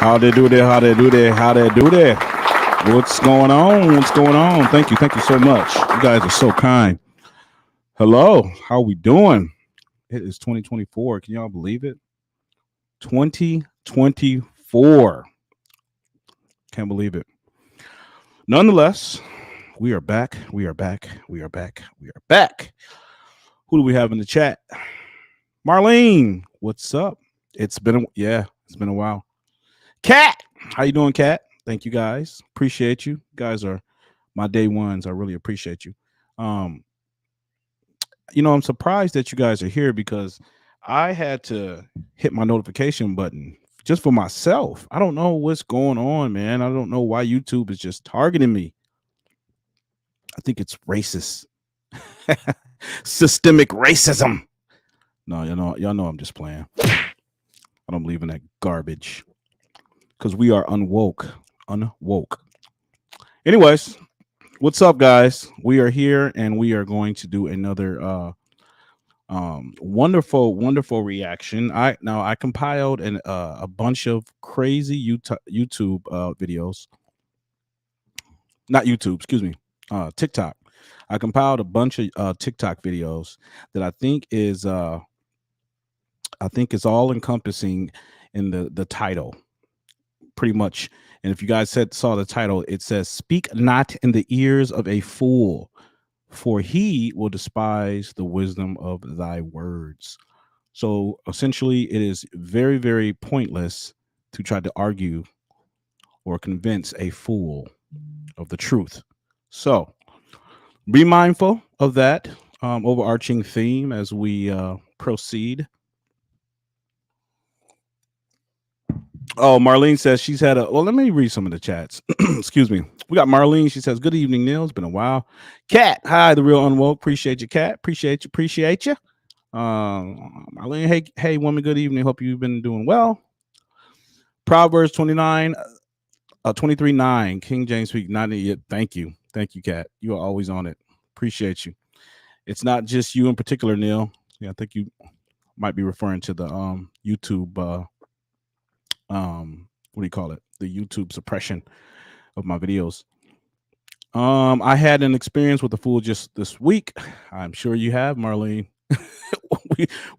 How they do that? How they do that? How they do that? What's going on? What's going on? Thank you. Thank you so much. You guys are so kind. Hello. How we doing? It is 2024. Can y'all believe it? 2024. Can't believe it. Nonetheless, we are back. We are back. We are back. We are back. Who do we have in the chat? Marlene. What's up? It's been a while. Cat. How you doing, Cat? Thank you guys. Appreciate you. You guys are my day ones. I really appreciate you. Um, I'm surprised that you guys are here because I had to hit my notification button just for myself. I don't know what's going on, man. I don't know why YouTube is just targeting me. I think it's racist. Systemic racism. No, y'all know I'm just playing. I don't believe in that garbage. Because we are unwoke. Unwoke. Anyways, what's up, guys? We are here and we are going to do another wonderful reaction. I compiled a bunch of crazy YouTube videos. Not YouTube, excuse me. TikTok. I compiled a bunch of TikTok videos that I think is all encompassing in the title, pretty much. And if you guys saw the title, it says, "Speak not in the ears of a fool, for he will despise the wisdom of thy words." So essentially, it is very, very pointless to try to argue or convince a fool of the truth. So be mindful of that overarching theme as we proceed. Oh, Marlene says she's had a. Well, let me read some of the chats. Excuse me. We got Marlene. She says, "Good evening, Neil. It's been a while." Cat, hi, the real unwoke. Appreciate you, Cat. Appreciate you. Marlene, hey, woman. Good evening. Hope you've been doing well. Proverbs 29, 23:9. King James speak not yet. Thank you, Cat. You are always on it. Appreciate you. It's not just you in particular, Neil. Yeah, I think you might be referring to the YouTube. What do you call it? The YouTube suppression of my videos. I had an experience with the fool just this week. I'm sure you have, Marlene.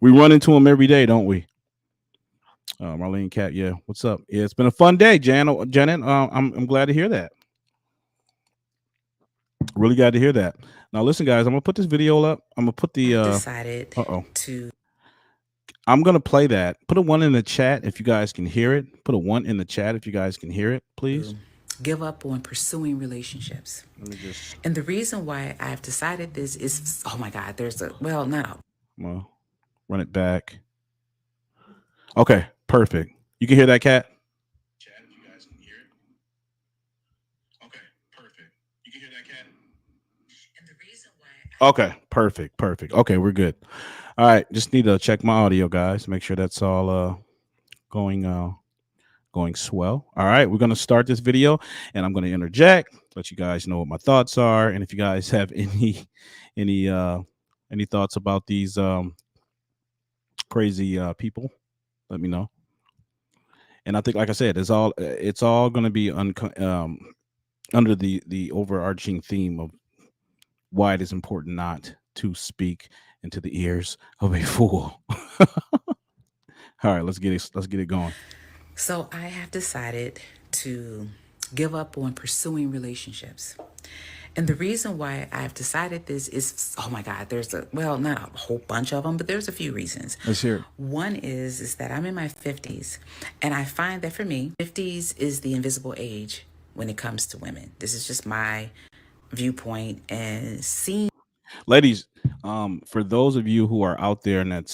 we run into him every day, don't we? Marlene, Cat, yeah. What's up? Yeah, it's been a fun day, Janet. I'm glad to hear that. Really glad to hear that. Now, listen, guys. I'm gonna put this video up. I'm gonna put the. Decided to. I'm gonna play that. Put a 1 in the chat if you guys can hear it. Put a 1 in the chat if you guys can hear it, please. Give up on pursuing relationships. And the reason why I've decided this is, oh my God, Well, run it back. Okay, perfect. You can hear that, Cat? Chat, if you guys can hear it. Okay, perfect. You can hear that, Cat? And the reason why. Okay, perfect. Okay, we're good. All right, just need to check my audio, guys. Make sure that's all going swell. All right, we're gonna start this video, and I'm gonna interject, let you guys know what my thoughts are, and if you guys have any thoughts about these crazy people, let me know. And I think, like I said, it's all gonna be under the overarching theme of why it is important not to speak into the ears of a fool. All right, let's get it going. So I have decided to give up on pursuing relationships. And the reason why I've decided this is, oh my God, not a whole bunch of them, but there's a few reasons. Let's hear it. One is that I'm in my 50s, and I find that for me, 50s is the invisible age when it comes to women. This is just my viewpoint and seeing. Ladies, for those of you who are out there in that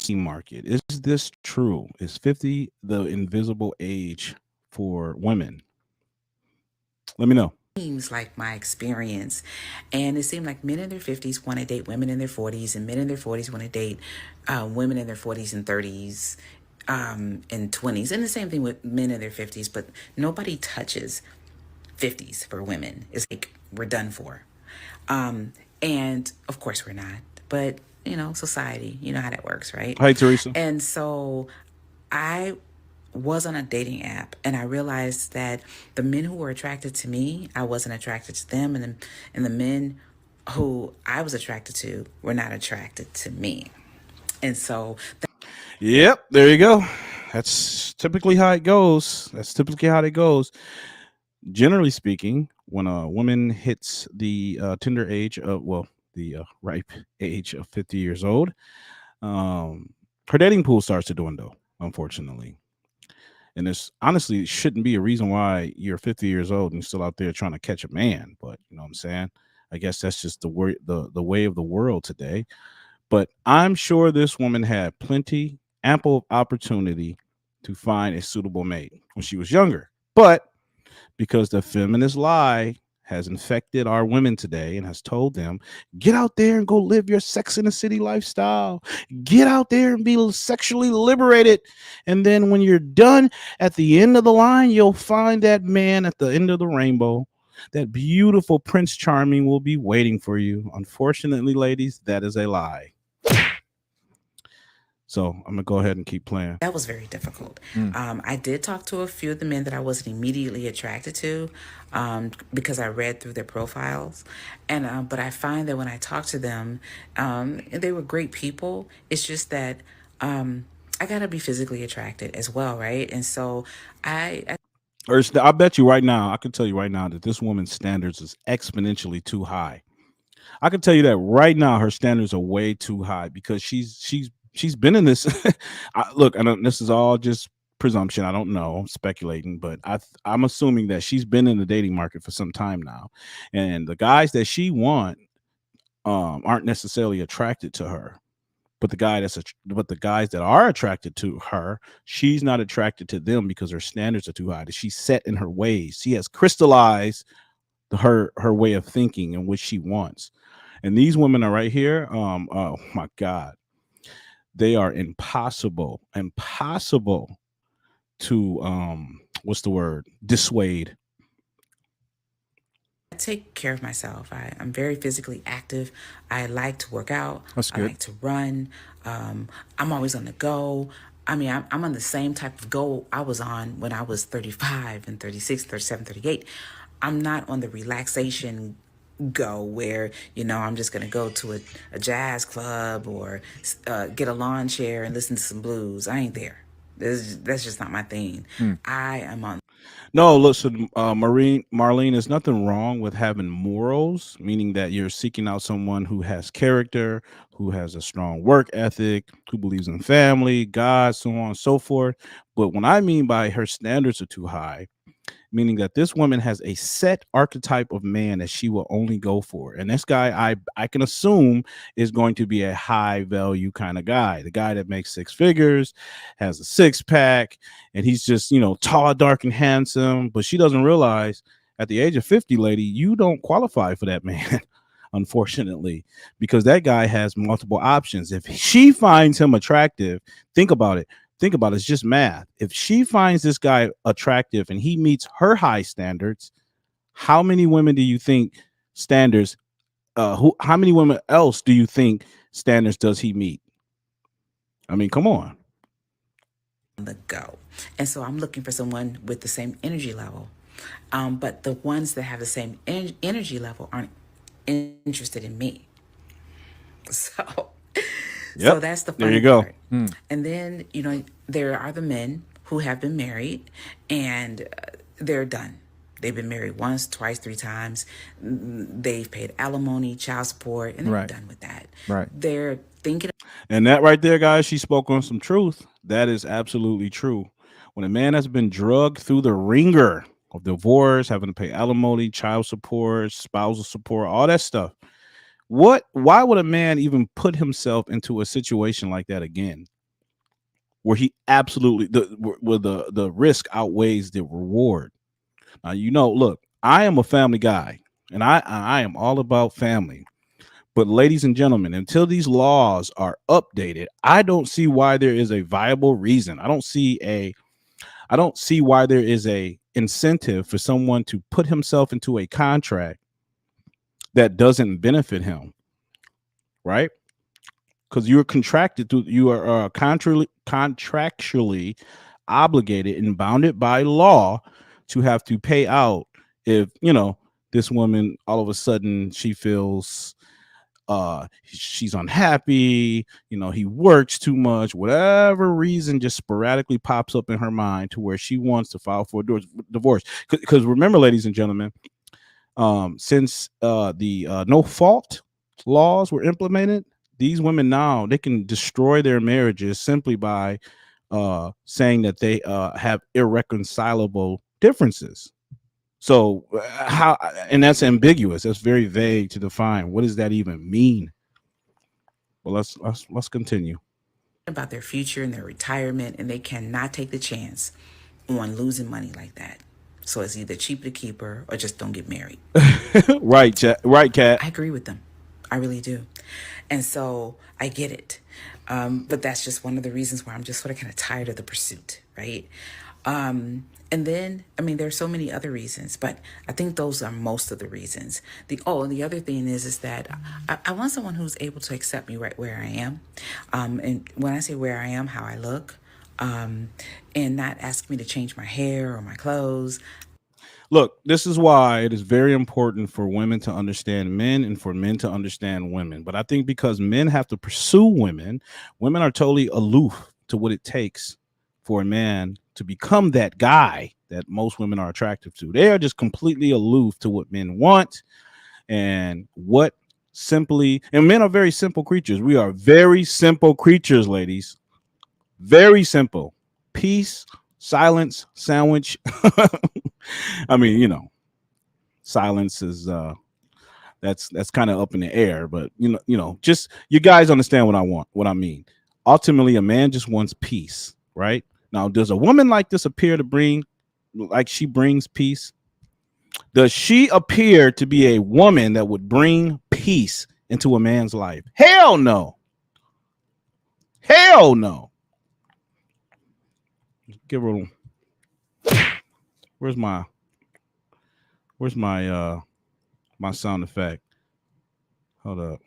market, is this true? Is 50 the invisible age for women? Let me know. Seems like my experience, and it seemed like men in their 50s want to date women in their 40s, and men in their 40s want to date women in their 40s and 30s and 20s, and the same thing with men in their 50s, but nobody touches 50s for women. It's like we're done for. And of course we're not, but society, you know how that works, right? Hi, Teresa. And so I was on a dating app, and I realized that the men who were attracted to me, I wasn't attracted to them, and the men who I was attracted to were not attracted to me. And so Yep, there you go. That's typically how it goes. That's typically how it goes. Generally speaking, when a woman hits the tender age of, well, the ripe age of 50 years old, um, her dating pool starts to dwindle, unfortunately. And this honestly shouldn't be a reason why you're 50 years old and you're still out there trying to catch a man. But you know what I'm saying? I guess that's just the way of the world today. But I'm sure this woman had plenty, ample opportunity to find a suitable mate when she was younger. But because the feminist lie has infected our women today and has told them, get out there and go live your Sex in the City lifestyle. Get out there and be sexually liberated. And then when you're done at the end of the line, you'll find that man at the end of the rainbow. That beautiful Prince Charming will be waiting for you. Unfortunately, ladies, that is a lie. So I'm gonna go ahead and keep playing. that was very difficult. I did talk to a few of the men that I wasn't immediately attracted to, because I read through their profiles, and but I find that when I talk to them, and they were great people. It's just that I gotta be physically attracted as well, right? And so I I bet you right now, I can tell you right now that this woman's standards is exponentially too high. I can tell you that right now her standards are way too high because she's been in this. Look, I don't. This is all just presumption. I don't know. I'm speculating, but I'm assuming that she's been in the dating market for some time now, and the guys that she want aren't necessarily attracted to her. But the guys that are attracted to her, she's not attracted to them because her standards are too high. She's set in her ways. She has crystallized her way of thinking and what she wants. And these women are right here. Oh my God, they are impossible to what's the word? Dissuade. take care of myself. I'm very physically active. I like to work out. That's I good. like to run. I'm always on the go. I mean, I'm on the same type of go I was on when I was 35 and 36, 37, 38. I'm not on the relaxation go where, I'm just going to go to a jazz club or get a lawn chair and listen to some blues. I ain't there. That's just not my thing. Hmm. I am on. No, listen, Marlene, there's nothing wrong with having morals, meaning that you're seeking out someone who has character, who has a strong work ethic, who believes in family, God, so on and so forth. But when I mean by her standards are too high, meaning that this woman has a set archetype of man that she will only go for. And this guy, I can assume, is going to be a high value kind of guy, the guy that makes six figures, has a six pack, and he's just, tall, dark, and handsome. But she doesn't realize at the age of 50, lady, you don't qualify for that man. Unfortunately, because that guy has multiple options. If she finds him attractive, think about it. Think about it. It's just math. If she finds this guy attractive and he meets her high standards, how many women do you think standards? How many women else do you think standards does he meet? I mean, come on. The go. And so I'm looking for someone with the same energy level. But the ones that have the same energy level aren't interested in me. So, so Yep. that's the There funny you go. part. And then, there are the men who have been married and they're done. They've been married once, twice, three times. They've paid alimony, child support, and they're Right. done with that. Right. They're thinking And that right there, guys, she spoke on some truth. That is absolutely true. When a man has been drugged through the ringer of divorce, having to pay alimony, child support, spousal support, all that stuff, why would a man even put himself into a situation like that again, where he absolutely where the risk outweighs the reward? Look, I am a family guy, and I am all about family. But ladies and gentlemen, until these laws are updated, I don't see why there is a viable reason. I don't see why there is a incentive for someone to put himself into a contract that doesn't benefit him, right? Because you're contracted to, you are contractually obligated and bounded by law to have to pay out if, this woman all of a sudden she feels she's unhappy, he works too much, whatever reason just sporadically pops up in her mind to where she wants to file for a divorce. Because remember, ladies and gentlemen, since the no fault laws were implemented, these women now they can destroy their marriages simply by saying that they have irreconcilable differences. So how, and that's ambiguous. That's very vague to define. What does that even mean? Well, let's continue. About their future and their retirement, and they cannot take the chance on losing money like that. So it's either cheaper to keep her or just don't get married. Right, right, Cat. I agree with them. I really do. And so I get it. But that's just one of the reasons why I'm just sort of kind of tired of the pursuit, right? And then, I mean, there's so many other reasons, but I think those are most of the reasons. And the other thing is that I want someone who's able to accept me right where I am. And when I say where I am, how I look, and not ask me to change my hair or my clothes. Look, this is why it is very important for women to understand men and for men to understand women. But I think because men have to pursue women, women are totally aloof to what it takes for a man to become that guy that most women are attractive to. They are just completely aloof to what men want and what simply, and men are very simple creatures. We are very simple creatures, ladies. Very simple. Peace, silence, sandwich. I mean, silence is that's kind of up in the air, but just you guys understand what I mean. Ultimately, a man just wants peace, right? Now, does a woman like this appear to bring, like she brings peace? Does she appear to be a woman that would bring peace into a man's life? Hell no. Hell no. Give her a little. Where's my my sound effect? Hold up.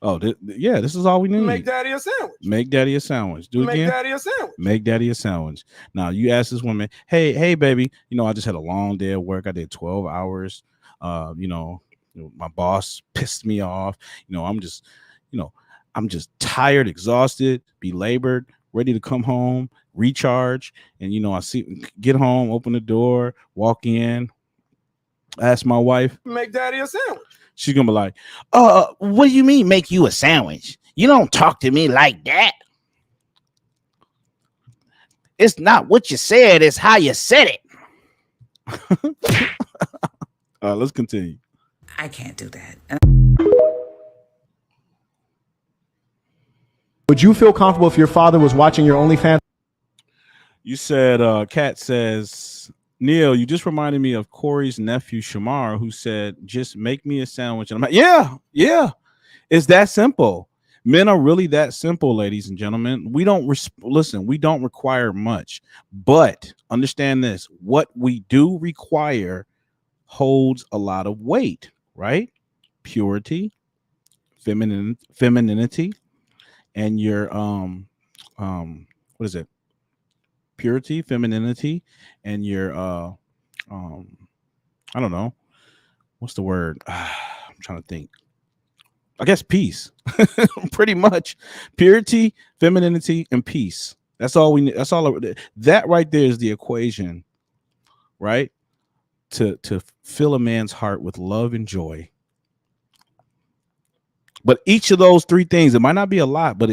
Oh, yeah, this is all we need. Make daddy a sandwich. Make daddy a sandwich. Do it again. Make daddy a sandwich. Make daddy a sandwich. Now, you ask this woman, hey, baby, I just had a long day of work. I did 12 hours. My boss pissed me off. I'm just tired, exhausted, belabored, ready to come home, recharge. And, get home, open the door, walk in, ask my wife. Make daddy a sandwich. She's going to be like, what do you mean make you a sandwich? You don't talk to me like that. It's not what you said, it's how you said it. All right, let's continue. I can't do that. Would you feel comfortable if your father was watching your OnlyFans? You said, Kat says, Neil, you just reminded me of Corey's nephew, Shamar, who said, just make me a sandwich. And I'm like, yeah. It's that simple. Men are really that simple, ladies and gentlemen. We don't listen. We don't require much, but understand this. What we do require holds a lot of weight, right? Purity, femininity, and your, what is it? Purity, femininity, and your I don't know, what's the word? I'm trying to think. I guess peace. Pretty much purity, femininity, and peace. That's all we need. That's all that right there is the equation, right? To fill a man's heart with love and joy. But each of those three things, it might not be a lot, but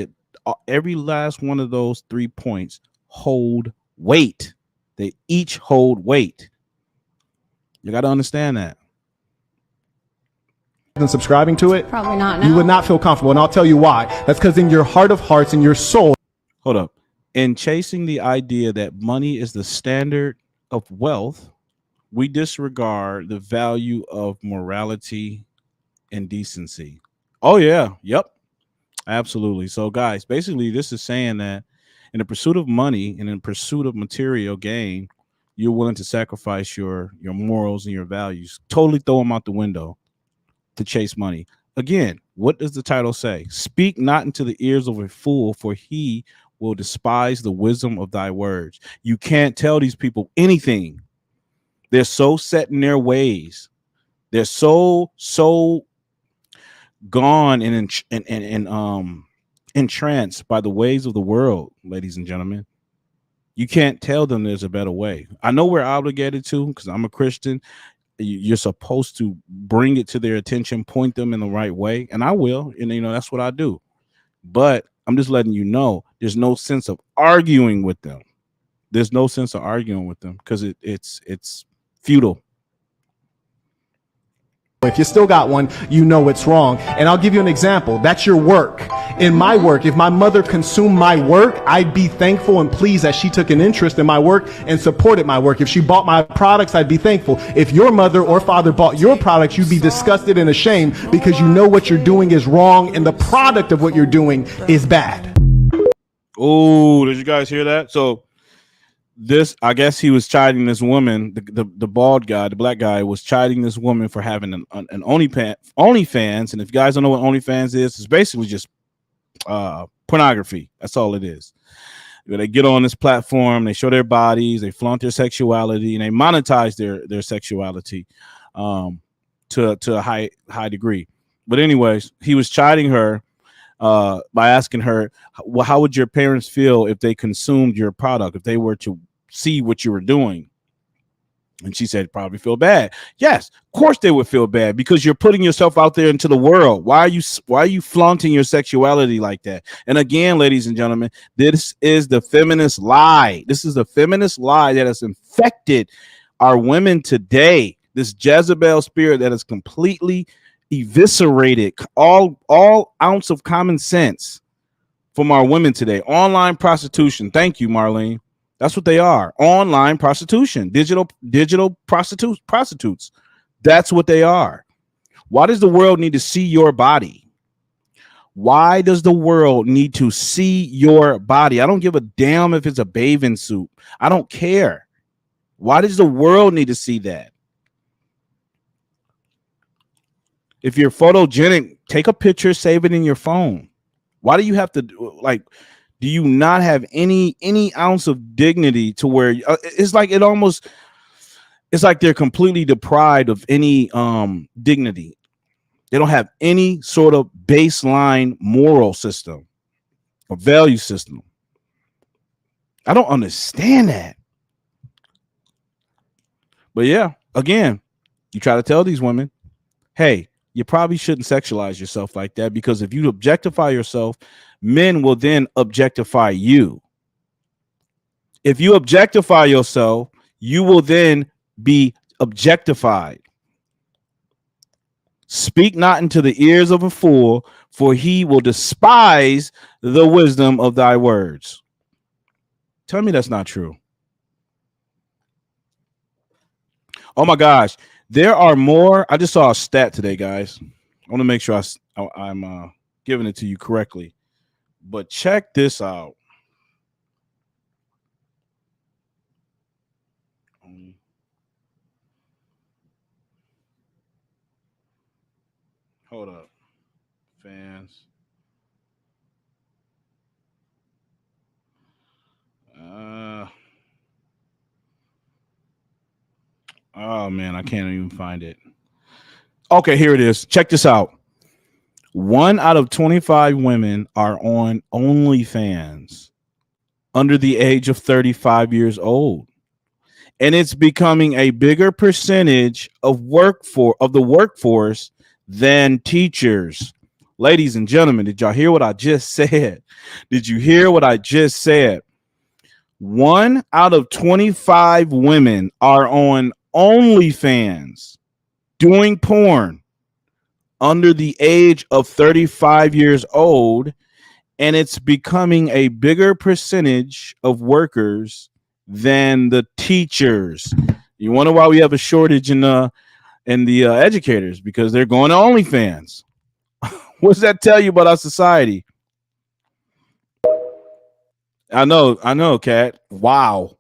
every last one of those 3 points hold weight. They each hold weight. You got to understand that. And subscribing to it? Probably not. No. You would not feel comfortable, and I'll tell you why. That's because in your heart of hearts, in your soul. Hold up. In chasing the idea that money is the standard of wealth, we disregard the value of morality and decency. Oh, yeah. Yep. Absolutely. So, guys, basically, this is saying that in the pursuit of money and in pursuit of material gain, you're willing to sacrifice your morals and your values, totally throw them out the window to chase money. Again, what does the title say? Speak not into the ears of a fool, for he will despise the wisdom of thy words. You can't tell these people anything. They're so set in their ways. They're so gone and entranced by the ways of the world, ladies and gentlemen. You can't tell them there's a better way. I know we're obligated to, because I'm a Christian. You're supposed to bring it to their attention, point them in the right way, and I will. And that's what I do. But I'm just letting you know, there's no sense of arguing with them. There's no sense of arguing with them because it's futile. If you still got one, you know it's wrong. And I'll give you an example. That's your work. In my work, if my mother consumed my work, I'd be thankful and pleased that she took an interest in my work and supported my work. If she bought my products, I'd be thankful. If your mother or father bought your products, you'd be disgusted and ashamed because you know what you're doing is wrong and the product of what you're doing is bad. Oh, did you guys hear that? So I guess he was chiding this woman, the bald guy, the black guy was chiding this woman for having an OnlyFans. And if you guys don't know what OnlyFans is, it's basically just pornography. That's all it is. They get on this platform, they show their bodies, they flaunt their sexuality, and they monetize their sexuality to a high degree. But anyways, he was chiding her by asking her, well, how would your parents feel if they consumed your product, if they were to see what you were doing? And she said, probably feel bad. Yes, of course they would feel bad because you're putting yourself out there into the world. Why are you flaunting your sexuality like that? And again, ladies and gentlemen, this is the feminist lie. This is the feminist lie that has infected our women today. This Jezebel spirit that has completely eviscerated all ounce of common sense from our women today. Online prostitution. Thank you, Marlene. That's what they are. Online prostitution, digital prostitutes. That's what they are. Why does the world need to see your body? Why does the world need to see your body? I don't give a damn if it's a bathing suit. I don't care. Why does the world need to see that? If you're photogenic, take a picture, save it in your phone. Why do you have to do you not have any ounce of dignity to where it's like they're completely deprived of any dignity. They don't have any sort of baseline moral system or value system. I don't understand that. But yeah, again, you try to tell these women, hey, you probably shouldn't sexualize yourself like that, because if you objectify yourself, men will then objectify you. If you objectify yourself, you will then be objectified. Speak not into the ears of a fool, for he will despise the wisdom of thy words. Tell me that's not true. Oh my gosh. There are more. I just saw a stat today, guys. I want to make sure I'm giving it to you correctly. But check this out. Hold up. Fans. Oh, man, I can't even find it. Okay, here it is. Check this out. 1 out of 25 women are on OnlyFans under the age of 35 years old. And it's becoming a bigger percentage of the workforce than teachers. Ladies and gentlemen, did y'all hear what I just said? Did you hear what I just said? 1 out of 25 women are on OnlyFans doing porn under the age of 35 years old, and it's becoming a bigger percentage of workers than the teachers. You wonder why we have a shortage in the educators? Because they're going to OnlyFans. What does that tell you about our society? I know, Kat. Wow.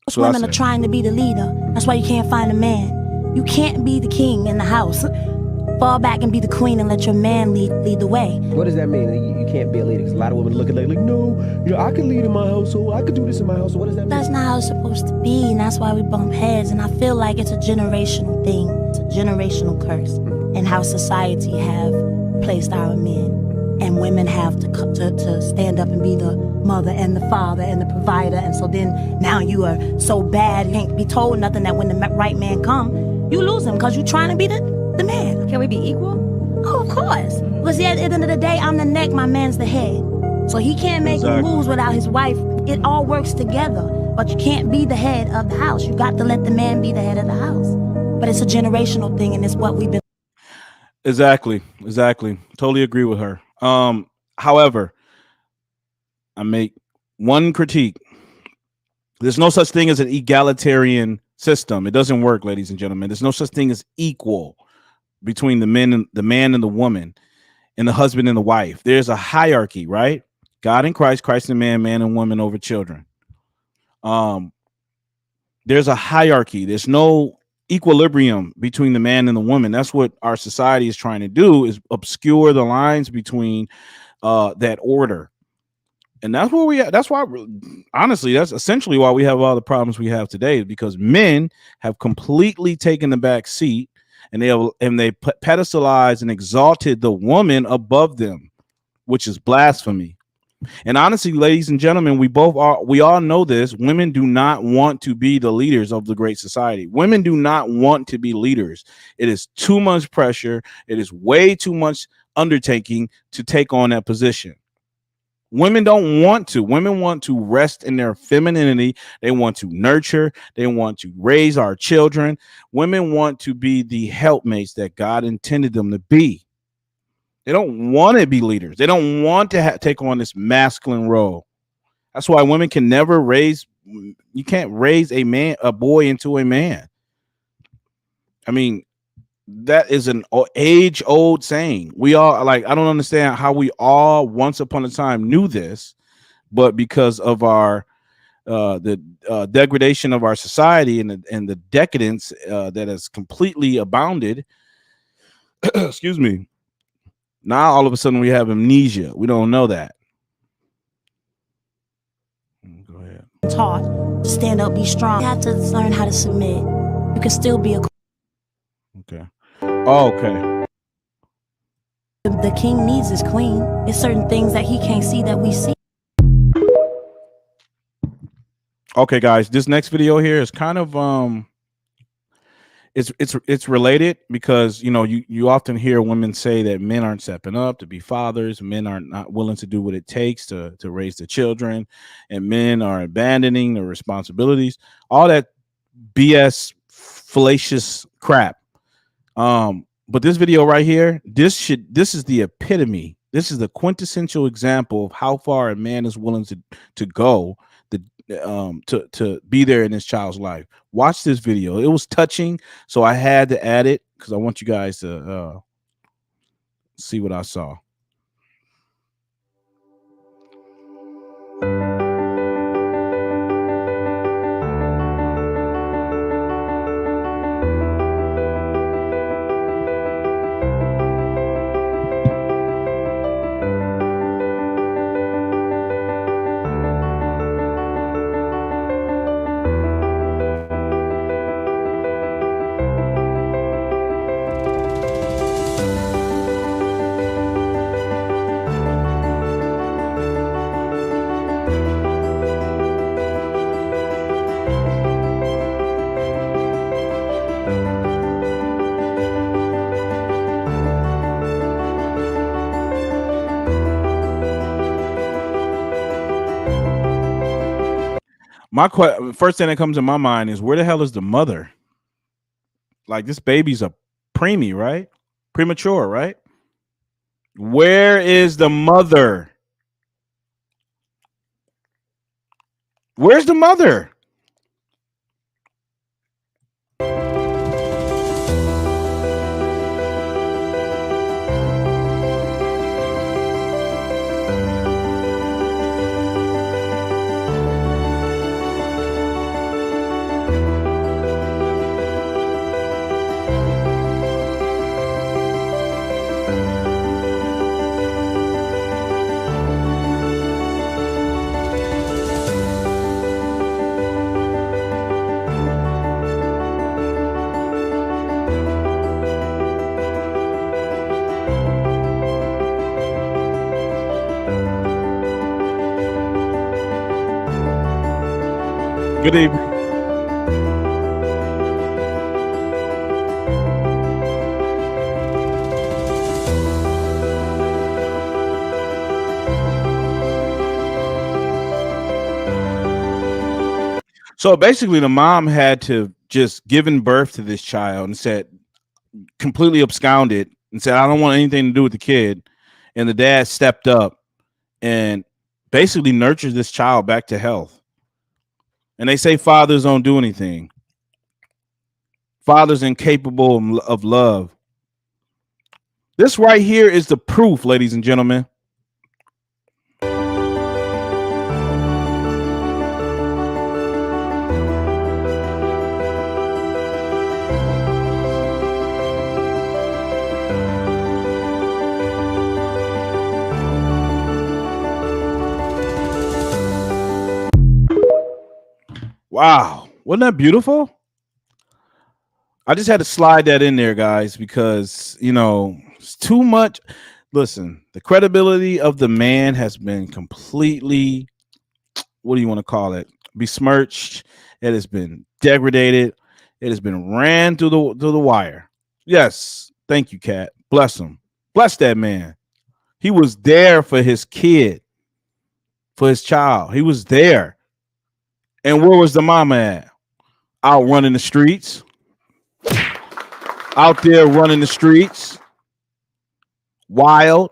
Most women are trying to be the leader. That's why you can't find a man. You can't be the king in the house. fall back and be the queen and let your man lead the way. What does that mean? You can't be a leader. 'Cause a lot of women look at it like, no, I can lead in my household. I could do this in my household. What does that mean? That's not how it's supposed to be, and that's why we bump heads. And I feel like it's a generational thing. It's a generational curse, and how society have placed our men. And women have to stand up and be the mother and the father and the provider. And so then now you are so bad, you can't be told nothing, that when the right man come, you lose him because you're trying to be the man. Can we be equal? Oh, of course. But see, at the end of the day, I'm the neck, my man's the head. So he can't make moves without his wife. It all works together. But you can't be the head of the house. You got to let the man be the head of the house. But it's a generational thing, and it's what we've been. Exactly. Totally agree with her. However, I make one critique. There's no such thing as an egalitarian system. It doesn't work, ladies and gentlemen. There's no such thing as equal between the man and the woman, and the husband and the wife. There's a hierarchy, right? God and Christ, Christ and man, man and woman over children. There's a hierarchy. There's no equilibrium between the man and the woman. That's what our society is trying to do, is obscure the lines between that order. And that's where that's why, honestly, that's essentially why we have all the problems we have today, because men have completely taken the back seat, and they pedestalized and exalted the woman above them, which is blasphemy. And honestly, ladies and gentlemen, we all know this. Women do not want to be the leaders of the great society. Women do not want to be leaders. It is too much pressure. It is way too much undertaking to take on that position. Women don't want to. Women want to rest in their femininity. They want to nurture. They want to raise our children. Women want to be the helpmates that God intended them to be. They don't want to be leaders. They don't want to take on this masculine role. That's why women can never raise. You can't raise a boy into a man. I mean, that is an age-old saying. We all, like, I don't understand how we all once upon a time knew this, but because of our degradation of our society and the decadence that has completely abounded, excuse me, now all of a sudden we have amnesia. We don't know that. Go ahead. Taught to stand up, be strong. You have to learn how to submit. You can still be a. Okay. Oh, okay. The king needs his queen. It's certain things that he can't see that we see. Okay, guys, this next video here is kind of it's related, because you often hear women say that men aren't stepping up to be fathers, men are not willing to do what it takes to raise the children, and men are abandoning their responsibilities. All that BS, fallacious crap. But this video right here, this is the epitome. This is the quintessential example of how far a man is willing to go to be there in his child's life. Watch this video. It was touching, so I had to add it because I want you guys to see what I saw. My first thing that comes to my mind is, where the hell is the mother? Like, this baby's a preemie, right? Premature, right? Where is the mother? Where's the mother? Good evening. So basically, the mom had to just given birth to this child and said, completely absconded and said, I don't want anything to do with the kid. And the dad stepped up and basically nurtured this child back to health. And they say fathers don't do anything. Fathers incapable of love. This right here is the proof, ladies and gentlemen. Wow. Wasn't that beautiful? I just had to slide that in there, guys, because, you know, it's too much. Listen, the credibility of the man has been completely, what do you want to call it? Besmirched. It has been degraded. It has been ran through the wire. Yes. Thank you, Kat. Bless him. Bless that man. He was there for his kid, for his child. He was there. And where was the mama at? Out running the streets. Out there running the streets. Wild.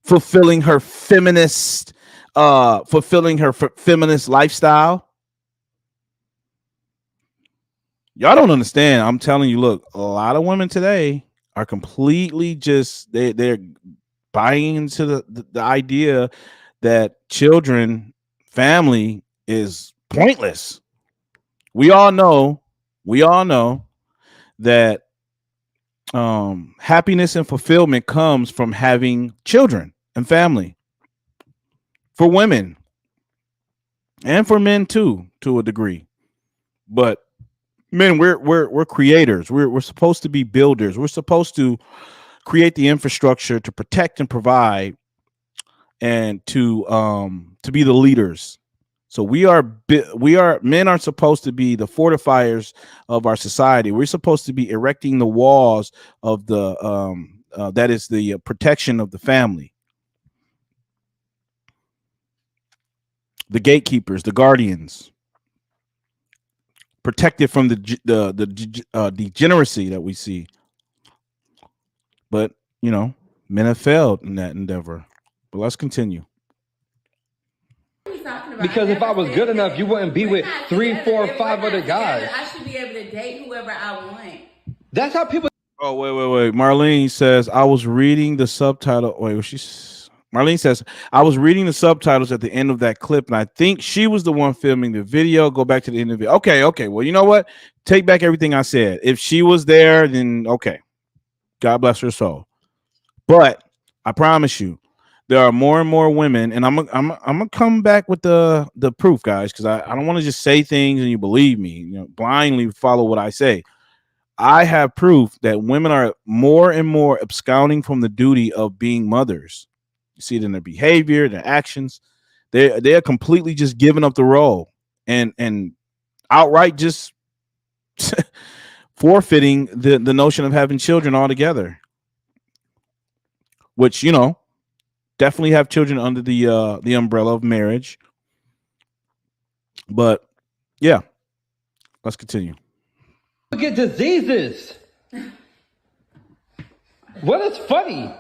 Fulfilling her feminist lifestyle. Y'all don't understand. I'm telling you, look, a lot of women today are completely just they're buying into the idea that children, family is pointless. We all know that happiness and fulfillment comes from having children and family. For women and for men too, to a degree. But men, we're creators. We're supposed to be builders. We're supposed to create the infrastructure to protect and provide, and to be the leaders. So men are supposed to be the fortifiers of our society. We're supposed to be erecting the walls of the that is the protection of the family, the gatekeepers, the guardians, protected from the degeneracy that we see. But you know, men have failed in that endeavor. But let's continue. Because if I was good enough, you wouldn't be with 3, 4, 5 other guys. I should be able to date whoever I want. That's how people. Oh, wait. Marlene says, I was reading the subtitle. Marlene says, I was reading the subtitles at the end of that clip, and I think she was the one filming the video. Go back to the end of it. Okay. Well, you know what? Take back everything I said. If she was there, then okay. God bless her soul. But I promise you, there are more and more women, and I'm gonna come back with the proof, guys, because I don't want to just say things and you believe me, you know, blindly follow what I say. I have proof that women are more and more absconding from the duty of being mothers. You see it in their behavior, their actions. They're completely just giving up the role and outright just forfeiting the notion of having children altogether. Which, you know, definitely have children under the umbrella of marriage. But yeah, let's continue. Get diseases. What is funny?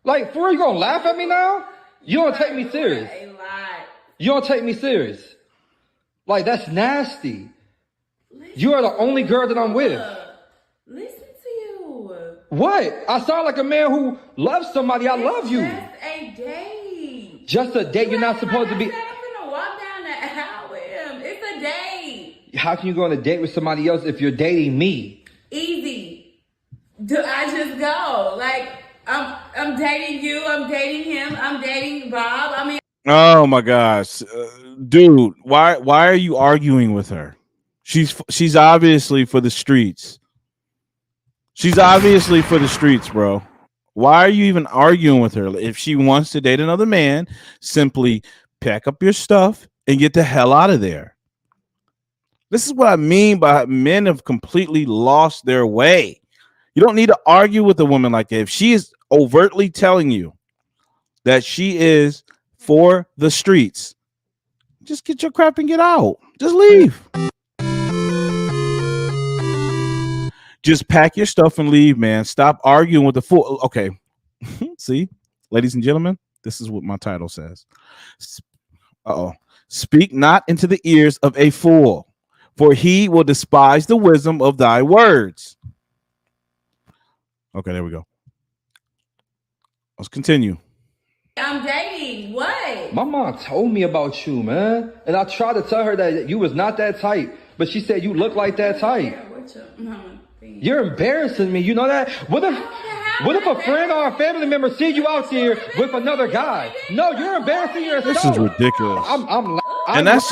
Like, for you gonna laugh at me now? You don't take me serious. You don't take me serious. Like, that's nasty. You are the only girl that I'm with. Listen to you. What? I sound like a man who loves somebody. I love you. Just a date. Just a date. You're not supposed to be. I'm gonna walk down the aisle with him. It's a date. How can you go on a date with somebody else if you're dating me? Easy. Do I just go? Like, I'm dating you. I'm dating him. I'm dating Bob. I mean. Oh my gosh, dude! Why are you arguing with her? She's obviously for the streets. She's obviously for the streets, bro. Why are you even arguing with her? If she wants to date another man, simply pack up your stuff and get the hell out of there. This is what I mean by men have completely lost their way. You don't need to argue with a woman like that. If she is overtly telling you that she is for the streets, just get your crap and get out. Just leave. Just pack your stuff and leave, man. Stop arguing with the fool. Okay. See, ladies and gentlemen, this is what my title says. Speak not into the ears of a fool, for he will despise the wisdom of thy words. Okay, there we go. Let's continue. I'm dating. What? My mom told me about you, man. And I tried to tell her that you was not that type. But she said you look like that type. What's your mama thing? You're embarrassing me. You know that? What if a friend or a family member see you out there with another guy? No, you're embarrassing yourself. This is ridiculous. And that's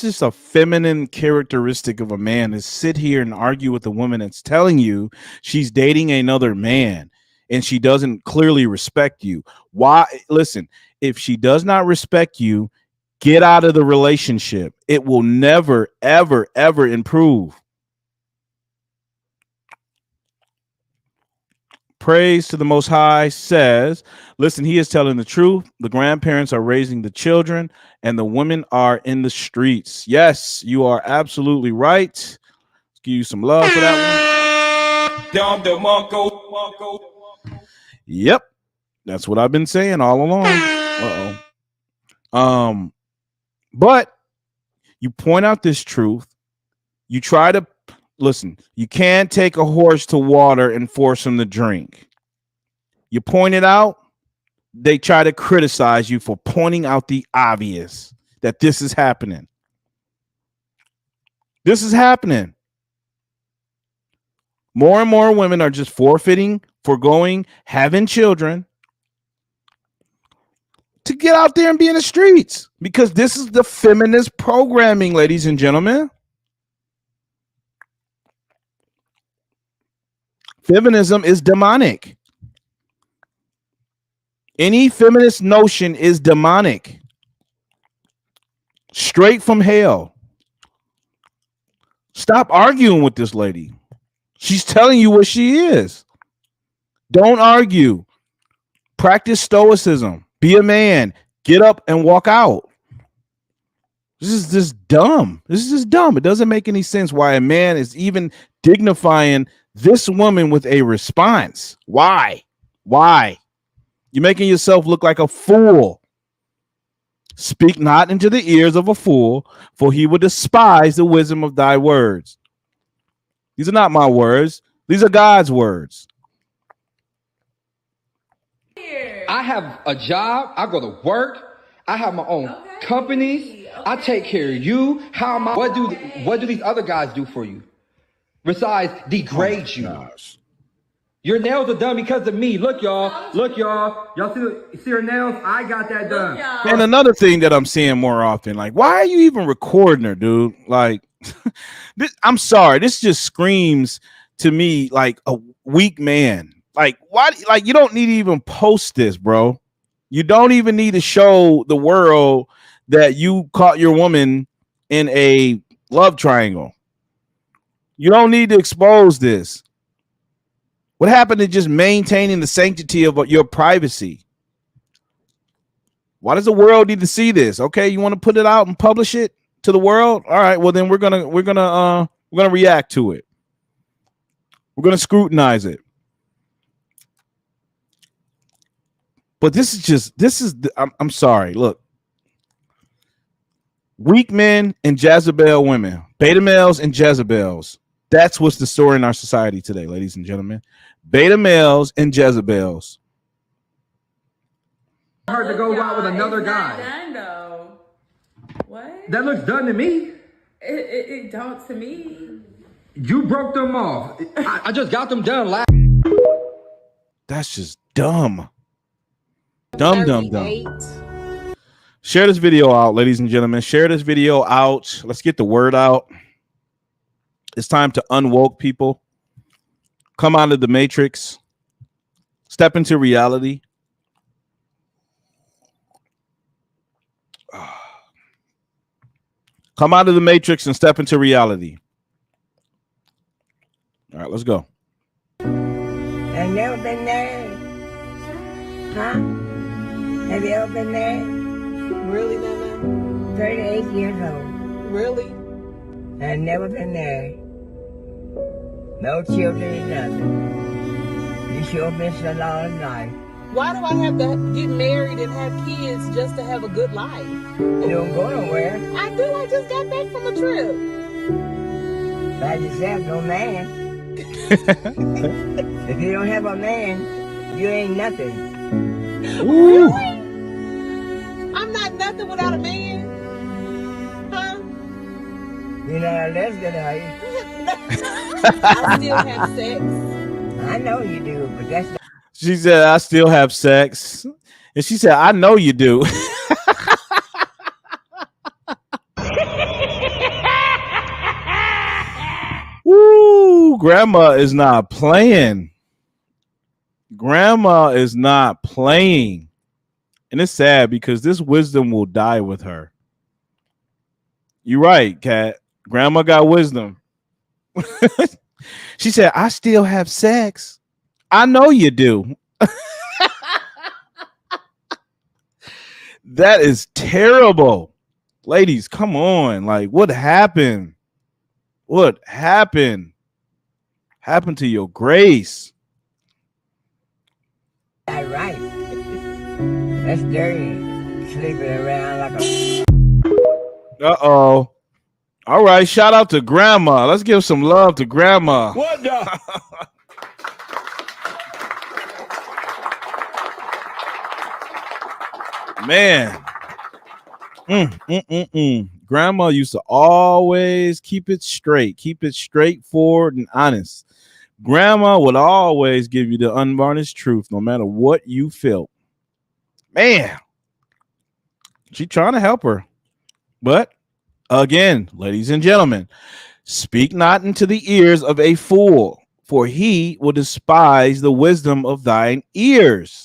just a feminine characteristic of a man, is sit here and argue with a woman that's telling you she's dating another man and she doesn't clearly respect you. Why? Listen, if she does not respect you, get out of the relationship. It will never, ever, ever improve. Praise to the Most High says, listen, he is telling the truth. The grandparents are raising the children and the women are in the streets. Yes, you are absolutely right. Let's give you some love for that one. Yep. That's what I've been saying all along. But you point out this truth. You try to listen. You can't take a horse to water and force him to drink. You point it out. They try to criticize you for pointing out the obvious, that this is happening. This is happening. More and more women are just foregoing having children to get out there and be in the streets, because this is the feminist programming, ladies and gentlemen. Feminism is demonic. Any feminist notion is demonic. Straight from hell. Stop arguing with this lady. She's telling you what she is. Don't argue. Practice stoicism. Be a man. Get up and walk out. This is just dumb. This is just dumb. It doesn't make any sense why a man is even dignifying this woman with a response. Why? You're making yourself look like a fool. Speak not into the ears of a fool, for he will despise the wisdom of thy words. These are not my words. These are God's words. I have a job. I go to work. I have my own companies. I take care of you. How am I? What do these other guys do for you? Besides degrade you. Gosh. Your nails are done because of me. Look, y'all. Y'all see her nails? I got that done. And another thing that I'm seeing more often, like, why are you even recording her, dude? Like, I'm sorry. This just screams to me like a weak man. Like, why? Like, you don't need to even post this, bro. You don't even need to show the world that you caught your woman in a love triangle. You don't need to expose this. What happened to just maintaining the sanctity of your privacy? Why does the world need to see this? Okay, you want to put it out and publish it to the world? All right, well then we're gonna react to it. We're gonna scrutinize it. But I'm sorry. Look, weak men and Jezebel women, beta males and Jezebels. That's what's the story in our society today, ladies and gentlemen. Beta males and Jezebels. Her to go out with another guy. Done, though. What? That looks done to me. It don't to me. You broke them off. I just got them done last. That's just dumb. Dumb. Share this video out, ladies and gentlemen. Share this video out. Let's get the word out. It's time to unwoke people. Come out of the matrix. Step into reality. Come out of the matrix and step into reality. All right, let's go. I've never been there. Huh? Have you ever been there? Really, Nana? 38 years old. Really? I've never been there. No children and nothing. You sure missed a long life. Why do I have to get married and have kids just to have a good life? You don't go nowhere. I do. I just got back from a trip. By yourself, no man. If you don't have a man, you ain't nothing. Really? I'm not nothing without a man. Huh? You're not a lesbian, are you? I still have sex. I know you do, but that's not. She said, I still have sex. And she said, I know you do. Woo, grandma is not playing. Grandma is not playing. And it's sad because this wisdom will die with her. You're right, Kat. Grandma got wisdom. She said, I still have sex. I know you do. That is terrible. Ladies, come on. Like, what happened? What happened? Happened to your grace? That's right. That's dirty. Sleeping around like a. Uh-oh. All right. Shout out to grandma. Let's give some love to grandma. What the? Man. Grandma used to always keep it straightforward and honest. Grandma would always give you the unvarnished truth, no matter what you felt. Man, she trying to help her. But again, ladies and gentlemen, speak not into the ears of a fool, for he will despise the wisdom of thine ears.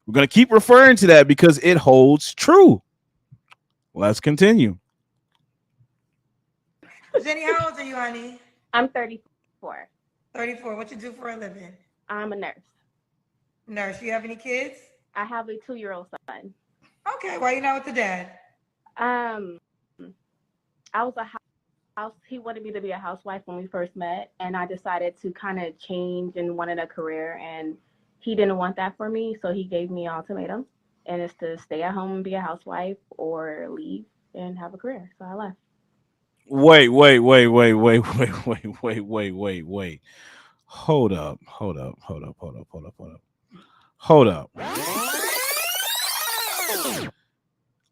We're going to keep referring to that because it holds true. Let's continue. Jenny, how old are you, honey? I'm 34. 34. What you do for a living? I'm a nurse. Nurse. You have any kids? I have a 2-year-old son. Okay. Why you not with the dad? I was a house. He wanted me to be a housewife when we first met, and I decided to kind of change and wanted a career, and he didn't want that for me, so he gave me an ultimatum, and it's to stay at home and be a housewife or leave and have a career. So I left. Wait. Hold up.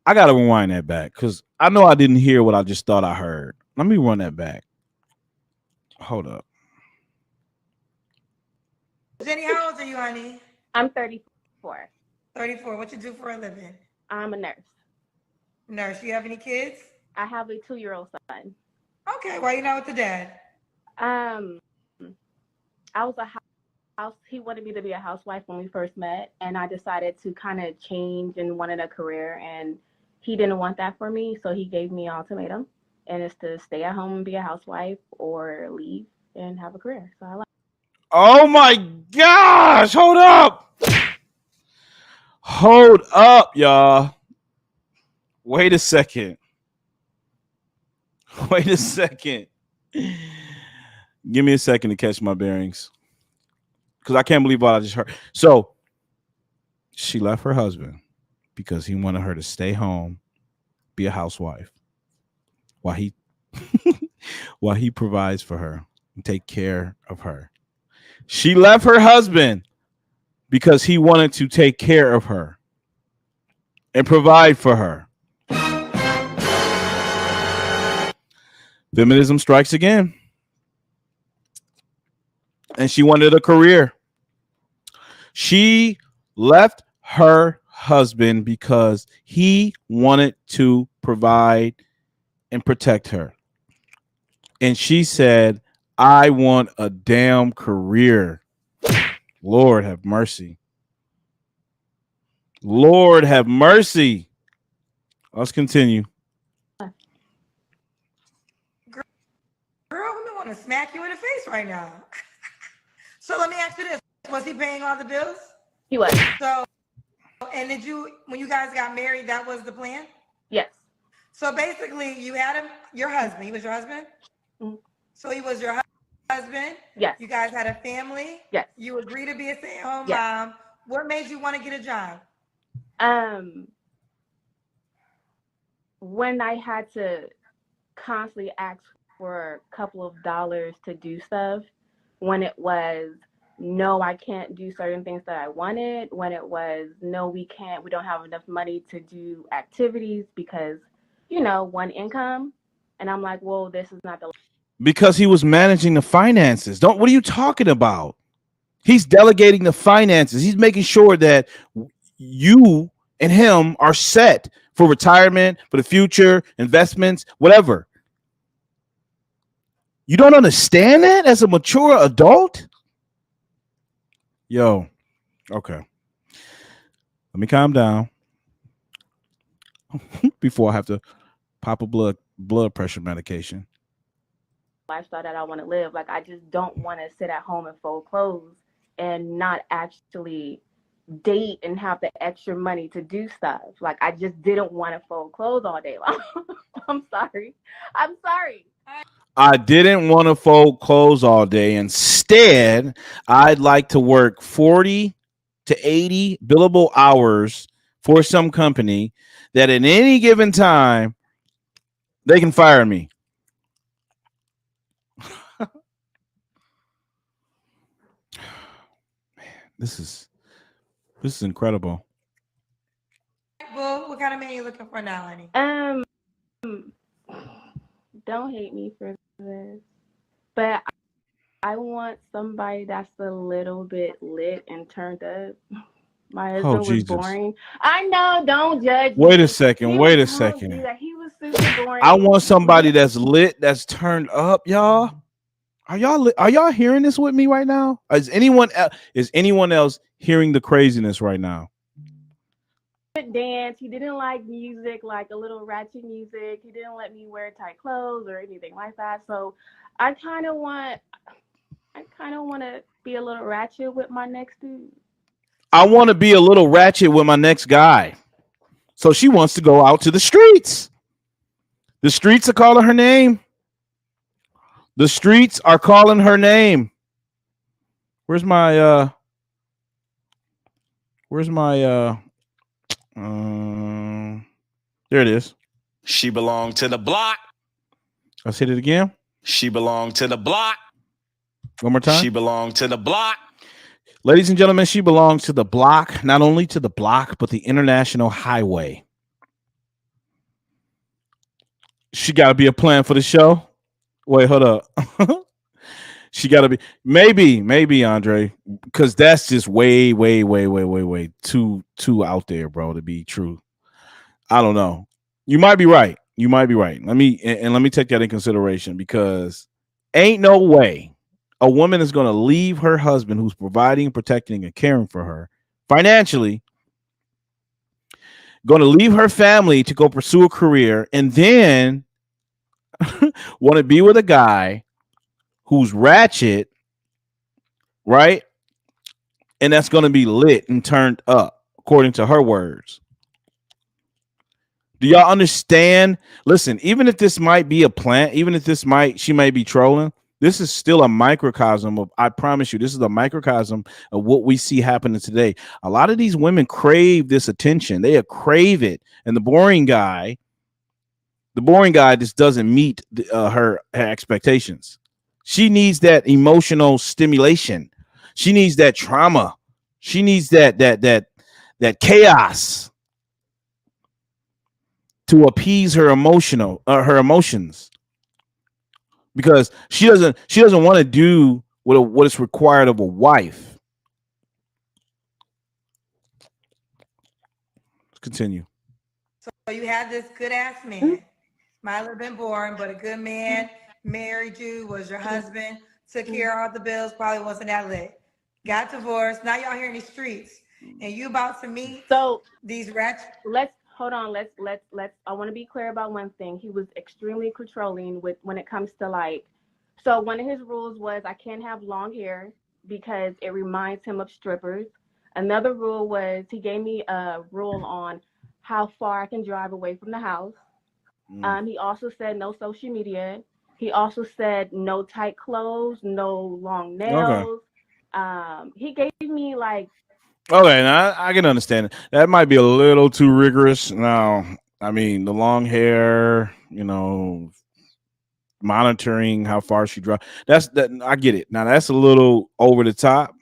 I gotta rewind that back because I know I didn't hear what I just thought I heard. Let me run that back. Hold up. Jenny, how old are you, honey? I'm 34. 34. What you do for a living? I'm a nurse. Nurse. You have any kids? I have a 2-year-old son. Okay. Why you not with the dad? I was a house. He wanted me to be a housewife when we first met, and I decided to kind of change and wanted a career, and he didn't want that for me, so he gave me an ultimatum, and it's to stay at home and be a housewife or leave and have a career. So I left. Oh my gosh! Hold up, y'all. Wait a second. Give me a second to catch my bearings. Because I can't believe what I just heard. So she left her husband because he wanted her to stay home, be a housewife, while he provides for her and take care of her. She left her husband because he wanted to take care of her and provide for her. Feminism strikes again. And she wanted a career. She left her husband because he wanted to provide and protect her. And she said, I want a damn career. Lord have mercy. Lord have mercy. Let's continue. want to smack you in the face right now. So let me ask you this. Was he paying all the bills? He was. So, and did you, when you guys got married, that was the plan? Yes. So basically, you had him, your husband. He was your husband? Mm-hmm. So he was your husband? Yes. You guys had a family? Yes. You agreed to be a stay-at-home yes. mom. What made you want to get a job? When I had to constantly ask for a couple of dollars to do stuff, when it was, no, I can't do certain things that I wanted, when it was, no, we don't have enough money to do activities because, one income. And I'm like, well, this is not the... Because he was managing the finances. What are you talking about? He's delegating the finances. He's making sure that you and him are set for retirement, for the future, investments, whatever. You don't understand that as a mature adult? Yo, okay. Let me calm down before I have to pop a blood pressure medication. Lifestyle that I want to live. Like, I just don't want to sit at home and fold clothes and not actually date and have the extra money to do stuff. Like, I just didn't want to fold clothes all day long. I'm sorry. I didn't want to fold clothes all day. Instead, I'd like to work 40 to 80 billable hours for some company that at any given time, they can fire me. This is incredible. Well, what kind of man are you looking for now, honey? Don't hate me for this, but I want somebody that's a little bit lit and turned up. My husband was boring. I know, don't judge me. Wait a second. He was super boring. I want somebody that's lit, that's turned up, y'all. Are y'all hearing this with me right now? Is anyone else hearing the craziness right now? Dance. He didn't like music, like a little ratchet music. He didn't let me wear tight clothes or anything like that. So I kind of want to be a little ratchet with my next dude. I want to be a little ratchet with my next guy. So she wants to go out to the streets. The streets are calling her name. The streets are calling her name. Where's my there it is. She belonged to the block. Let's hit it again. She belonged to the block. One more time. She belonged to the block. Ladies and gentlemen, she belongs to the block, not only to the block, but the international highway. She got to be a plan for the show. Wait, hold up. She got to be maybe Andre, because that's just way too out there, bro, to be true. I don't know. You might be right. Let me take that in consideration, because ain't no way a woman is going to leave her husband, who's providing, protecting, and caring for her financially, going to leave her family to go pursue a career, and then want to be with a guy who's ratchet, right? And that's going to be lit and turned up, according to her words. Do y'all understand? Listen, even if this might be a plant, even if she may be trolling, this is still a microcosm of, I promise you, this is a microcosm of what we see happening today. A lot of these women crave this attention. They crave it. And the boring guy just doesn't meet her expectations. She needs that emotional stimulation. She needs that trauma. She needs that chaos to appease her emotions, because she doesn't want to do what is required of a wife. Let's continue. So you had this good ass man, might have been boring, but a good man, married you, was your husband, took care of all the bills, probably wasn't that lit. Got divorced. Now y'all here in the streets, and you about to meet these rats. Hold on. Let's. I want to be clear about one thing. He was extremely controlling when it comes to like So one of his rules was I can't have long hair because it reminds him of strippers. Another rule was he gave me a rule on how far I can drive away from the house. He also said no social media. He also said no tight clothes, no long Okay. nails. He gave me like Okay, now I can understand it. That might be a little too rigorous. Now, I mean, the long hair, monitoring how far she drives. That's that. I get it. Now, that's a little over the top.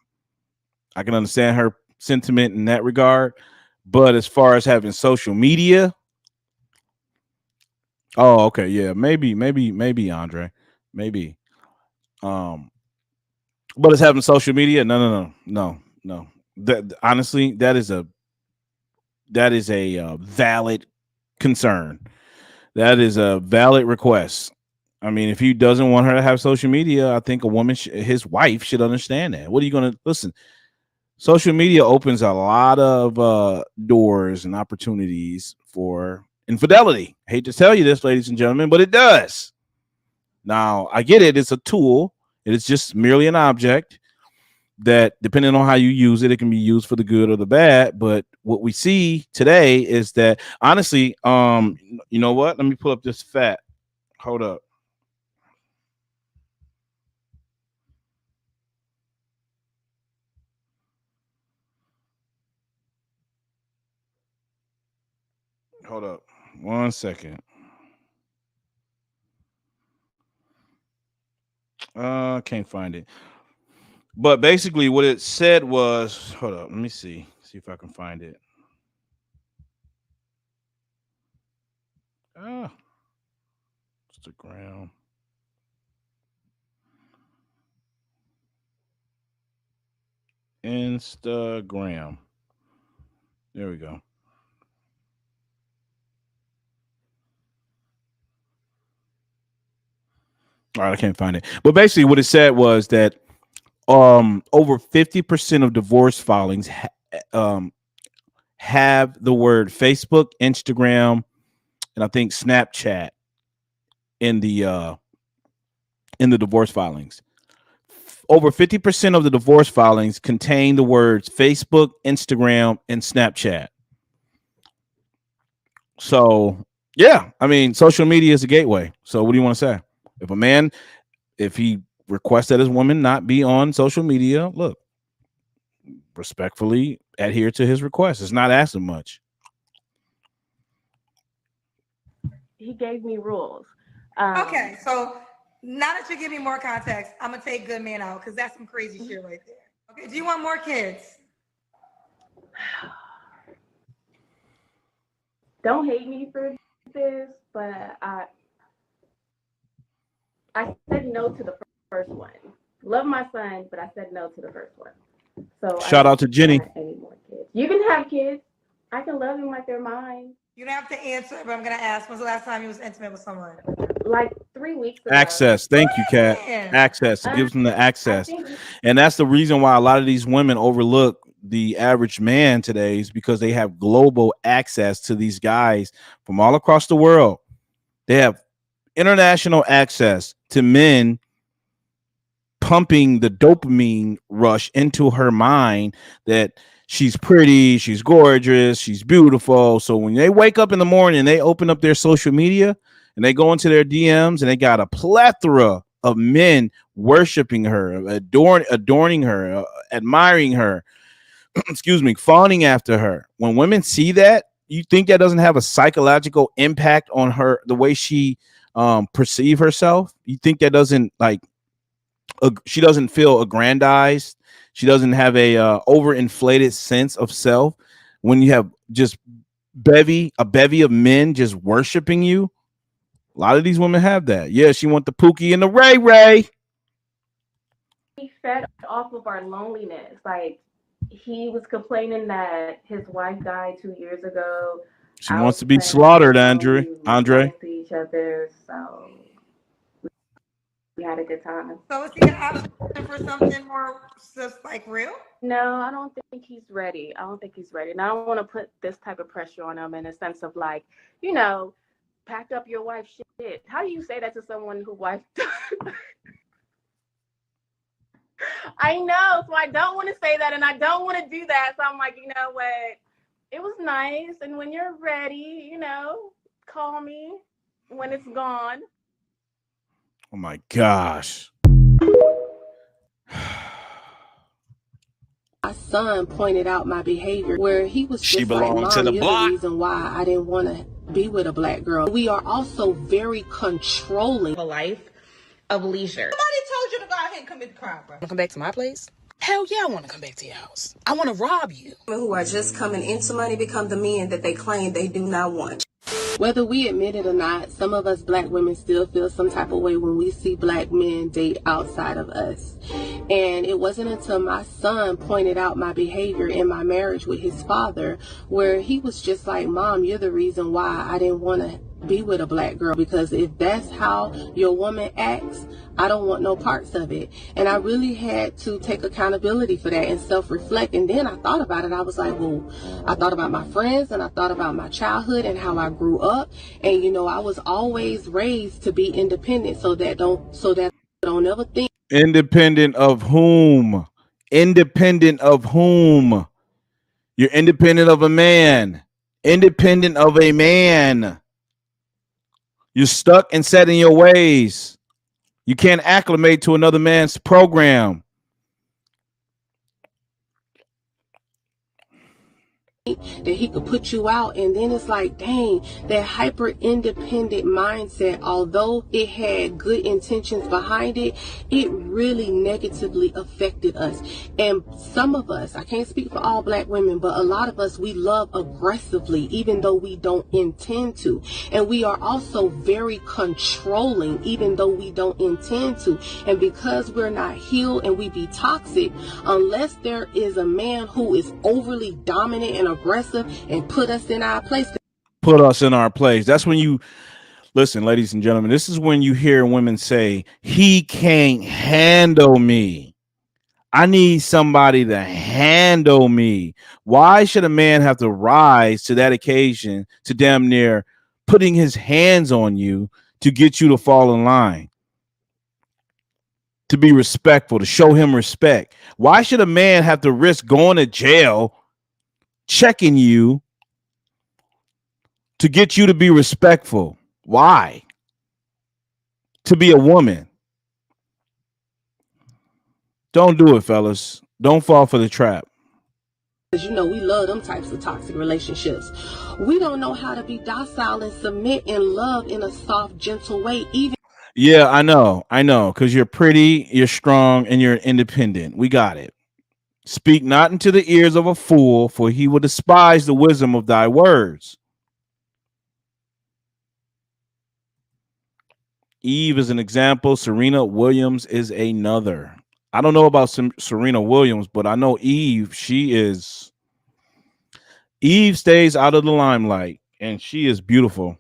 I can understand her sentiment in that regard. But as far as having social media, oh, okay, yeah, maybe Andre, maybe. Um, but as having social media, no. That honestly, that is a valid concern. That is a valid request. I mean, if he doesn't want her to have social media, I think a woman, his wife, should understand that. What are you going to listen? Social media opens a lot of doors and opportunities for infidelity. I hate to tell you this, ladies and gentlemen, but it does. Now, I get it. It's a tool. It is just merely an object that, depending on how you use it, it can be used for the good or the bad. But what we see today is that, honestly, you know what? Let me pull up this fact. Hold up. Hold up. 1 second. Can't find it. But basically, what it said was, hold up. Let me see. See if I can find it. Ah, Instagram. Instagram. There we go. All right, I can't find it. But basically, what it said was that over 50% of divorce filings have the word Facebook, Instagram, and I think Snapchat in the divorce filings. Over 50% of the divorce filings contain the words Facebook, Instagram, and Snapchat. So, yeah, I mean, social media is a gateway. So, what do you want to say? If a man, if he requests that his woman not be on social media, look, respectfully adhere to his request. It's not asking much. he gave me rules. Okay, so now that you give me more context, I'm gonna take good man out because that's some crazy shit right there. Okay, do you want more kids? Don't hate me for this, but I said no to the first one. Love my son, but I said no to the first one. So Shout out to Jenny. Any more kids? You can have kids. I can love them like they're mine. You don't have to answer, but I'm gonna ask. When's the last time you was intimate with someone? Like 3 weeks ago. Access. Thank you, Kat. Access. It gives them the access. And that's the reason why a lot of these women overlook the average man today, is because they have global access to these guys from all across the world. They have international access to men pumping the dopamine rush into her mind that she's pretty, she's gorgeous, she's beautiful. So when they wake up in the morning and they open up their social media and they go into their DMs and they got a plethora of men worshiping her, adorning her, admiring her, excuse me, fawning after her. When women see that, you think that doesn't have a psychological impact on her, the way she perceive herself? You think that doesn't, like, she doesn't feel aggrandized? She doesn't have a overinflated sense of self when you have just a bevy of men just worshiping you? A lot of these women have that. Yeah, she want the Pookie and the Ray Ray. He fed off of our loneliness. Like, he was complaining that his wife died 2 years ago. She wants to be slaughtered, Andre. See each other, so we had a good time. So is he an option for something more just like real? No, I don't think he's ready. And I don't want to put this type of pressure on him in a sense of, like, pack up your wife's shit. How do you say that to someone who wife? I know, so I don't want to say that, and I don't want to do that. So I'm like, you know what? It was nice, and when you're ready, call me when it's gone. Oh my gosh. My son pointed out my behavior where he was She just like, belonged to Mom, the you're block. the reason why I didn't want to be with a black girl. We are also very controlling. A life of leisure. Somebody told you to go out and commit the crime, bro. Want to come back to my place? Hell yeah, I want to come back to your house. I want to rob you. Who are just coming into money become the men that they claim they do not want. Whether we admit it or not, some of us black women still feel some type of way when we see black men date outside of us. And it wasn't until my son pointed out my behavior in my marriage with his father where he was just like, Mom, you're the reason why I didn't want to be with a black girl, because if that's how your woman acts, I don't want no parts of it. And I really had to take accountability for that and self-reflect. And then I thought about it. I was like, well, I thought about my friends and I thought about my childhood and how I grew up. And I was always raised to be independent, so that don't ever think. Independent of whom? Independent of whom? You're independent of a man. Independent of a man. You're stuck and set in your ways. You can't acclimate to another man's program. That he could put you out, and then it's like, dang, that hyper independent mindset, although it had good intentions behind it, it really negatively affected us. And some of us, I can't speak for all black women, but a lot of us, we love aggressively even though we don't intend to. And we are also very controlling even though we don't intend to. And because we're not healed and we be toxic, unless there is a man who is overly dominant and aggressive and put us in our place. Put us in our place. That's when you listen, ladies and gentlemen. This is when you hear women say, he can't handle me. I need somebody to handle me. Why should a man have to rise to that occasion to damn near putting his hands on you to get you to fall in line? To be respectful, to show him respect. Why should a man have to risk going to jail, checking you to get you to be respectful? Why? To be a woman. Don't do it, fellas. Don't fall for the trap. Because we love them types of toxic relationships. We don't know how to be docile and submit and love in a soft, gentle way. Yeah, I know. Because you're pretty, you're strong, and you're independent. We got it. Speak not into the ears of a fool, for he will despise the wisdom of thy words. Eve is an example. Serena Williams is another. I don't know about Serena Williams, but I know Eve. Eve stays out of the limelight, and she is beautiful.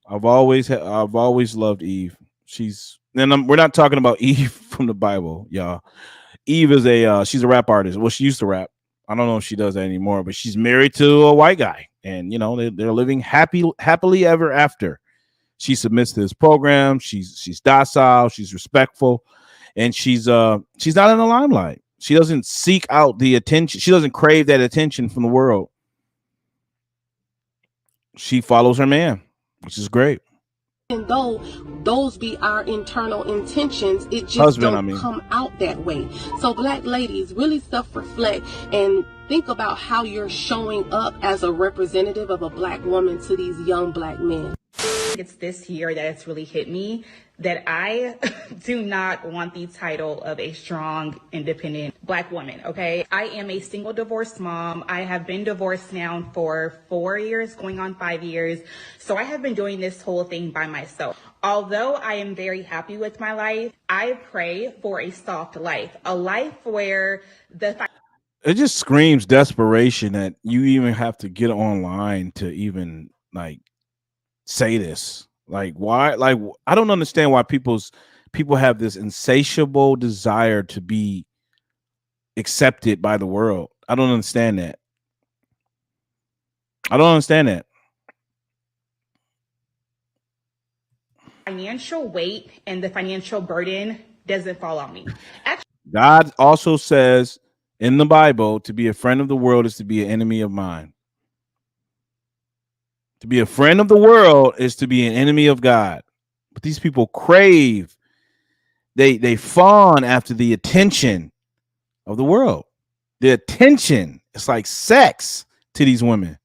I've always loved Eve. We're not talking about Eve from the Bible, y'all. Eve is she's a rap artist. Well, she used to rap. I don't know if she does that anymore, but she's married to a white guy, and they're living happily ever after. She submits to his program. She's docile. She's respectful, and she's not in the limelight. She doesn't seek out the attention. She doesn't crave that attention from the world. She follows her man, which is great. Even though those be our internal intentions, it just don't come out that way. So black ladies, really self-reflect and think about how you're showing up as a representative of a black woman to these young black men. It's this year that it's really hit me that I do not want the title of a strong, independent black woman, okay? I am a single divorced mom. I have been divorced now for 4 years, going on 5 years. So I have been doing this whole thing by myself. Although I am very happy with my life, I pray for a soft life, a life where it just screams desperation that you even have to get online to even say this. Why? I don't understand why people have this insatiable desire to be accepted by the world. I don't understand that. Financial weight and the financial burden doesn't fall on me. God also says in the Bible to be a friend of the world is to be an enemy of mine. To be a friend of the world is to be an enemy of God. But these people crave, they fawn after the attention of the world. The attention, it's like sex to these women.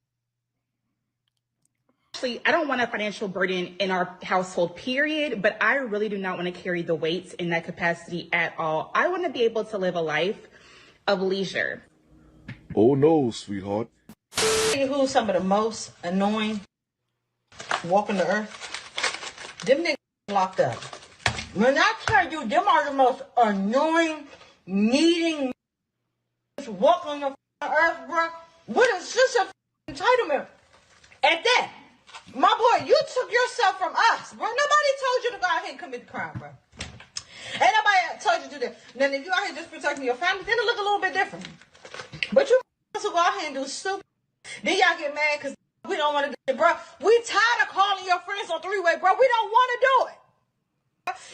I don't want a financial burden in our household, period, but I really do not want to carry the weight in that capacity at all. I want to be able to live a life of leisure. Oh no, sweetheart. Who's some of the most annoying walking the earth? Them niggas locked up. When I tell you, them are the most annoying, needing walking the earth, bro. What is this a entitlement? At that, my boy, you took yourself from us, bro. Nobody told you to go out here and commit the crime, bro. Ain't nobody told you to do that. Then if you out here just protecting your family, then it look a little bit different. But you to go out here and do stupid. Then y'all get mad because we don't want to do it, bro. We tired of calling your friends on three-way, bro. We don't want to do it.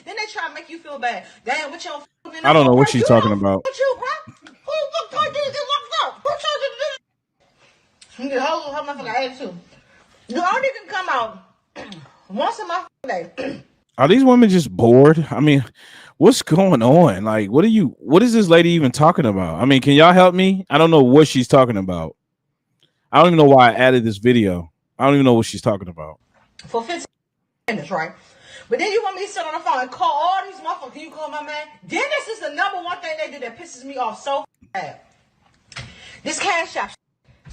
Then they try to make you feel bad. Damn, what your I don't know what she's talking about. What you, bro? Who the fuck did you get locked up? Who told you to do this? You get whole motherfucker attitude. You only can come out once a month day. Are these women just bored? I mean, what's going on? Like, what is this lady even talking about? I mean, can y'all help me? I don't know what she's talking about. I don't even know why I added this video. I don't even know what she's talking about. For 15 minutes, right? But then you want me to sit on the phone and call all these motherfuckers. Can you call my man? Then this is the number one thing they do that pisses me off so bad. This cash shop.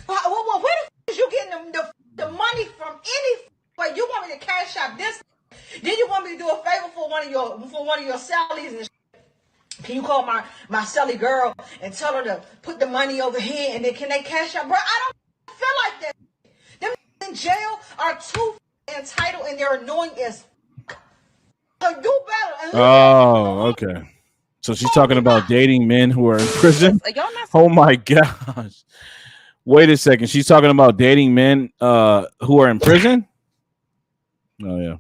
Where the f is you getting the money from any way? You want me to cash shop this? Then you want me to do a favor for one of your sellies and shit. Can you call my selly girl and tell her to put the money over here and then can they cash out? Bro, I don't feel like that. Them in jail are too entitled and they're annoying as so do better. Oh, okay. So she's talking about dating men who are in prison. Oh my gosh. Wait a second. She's talking about dating men who are in prison? Oh yeah.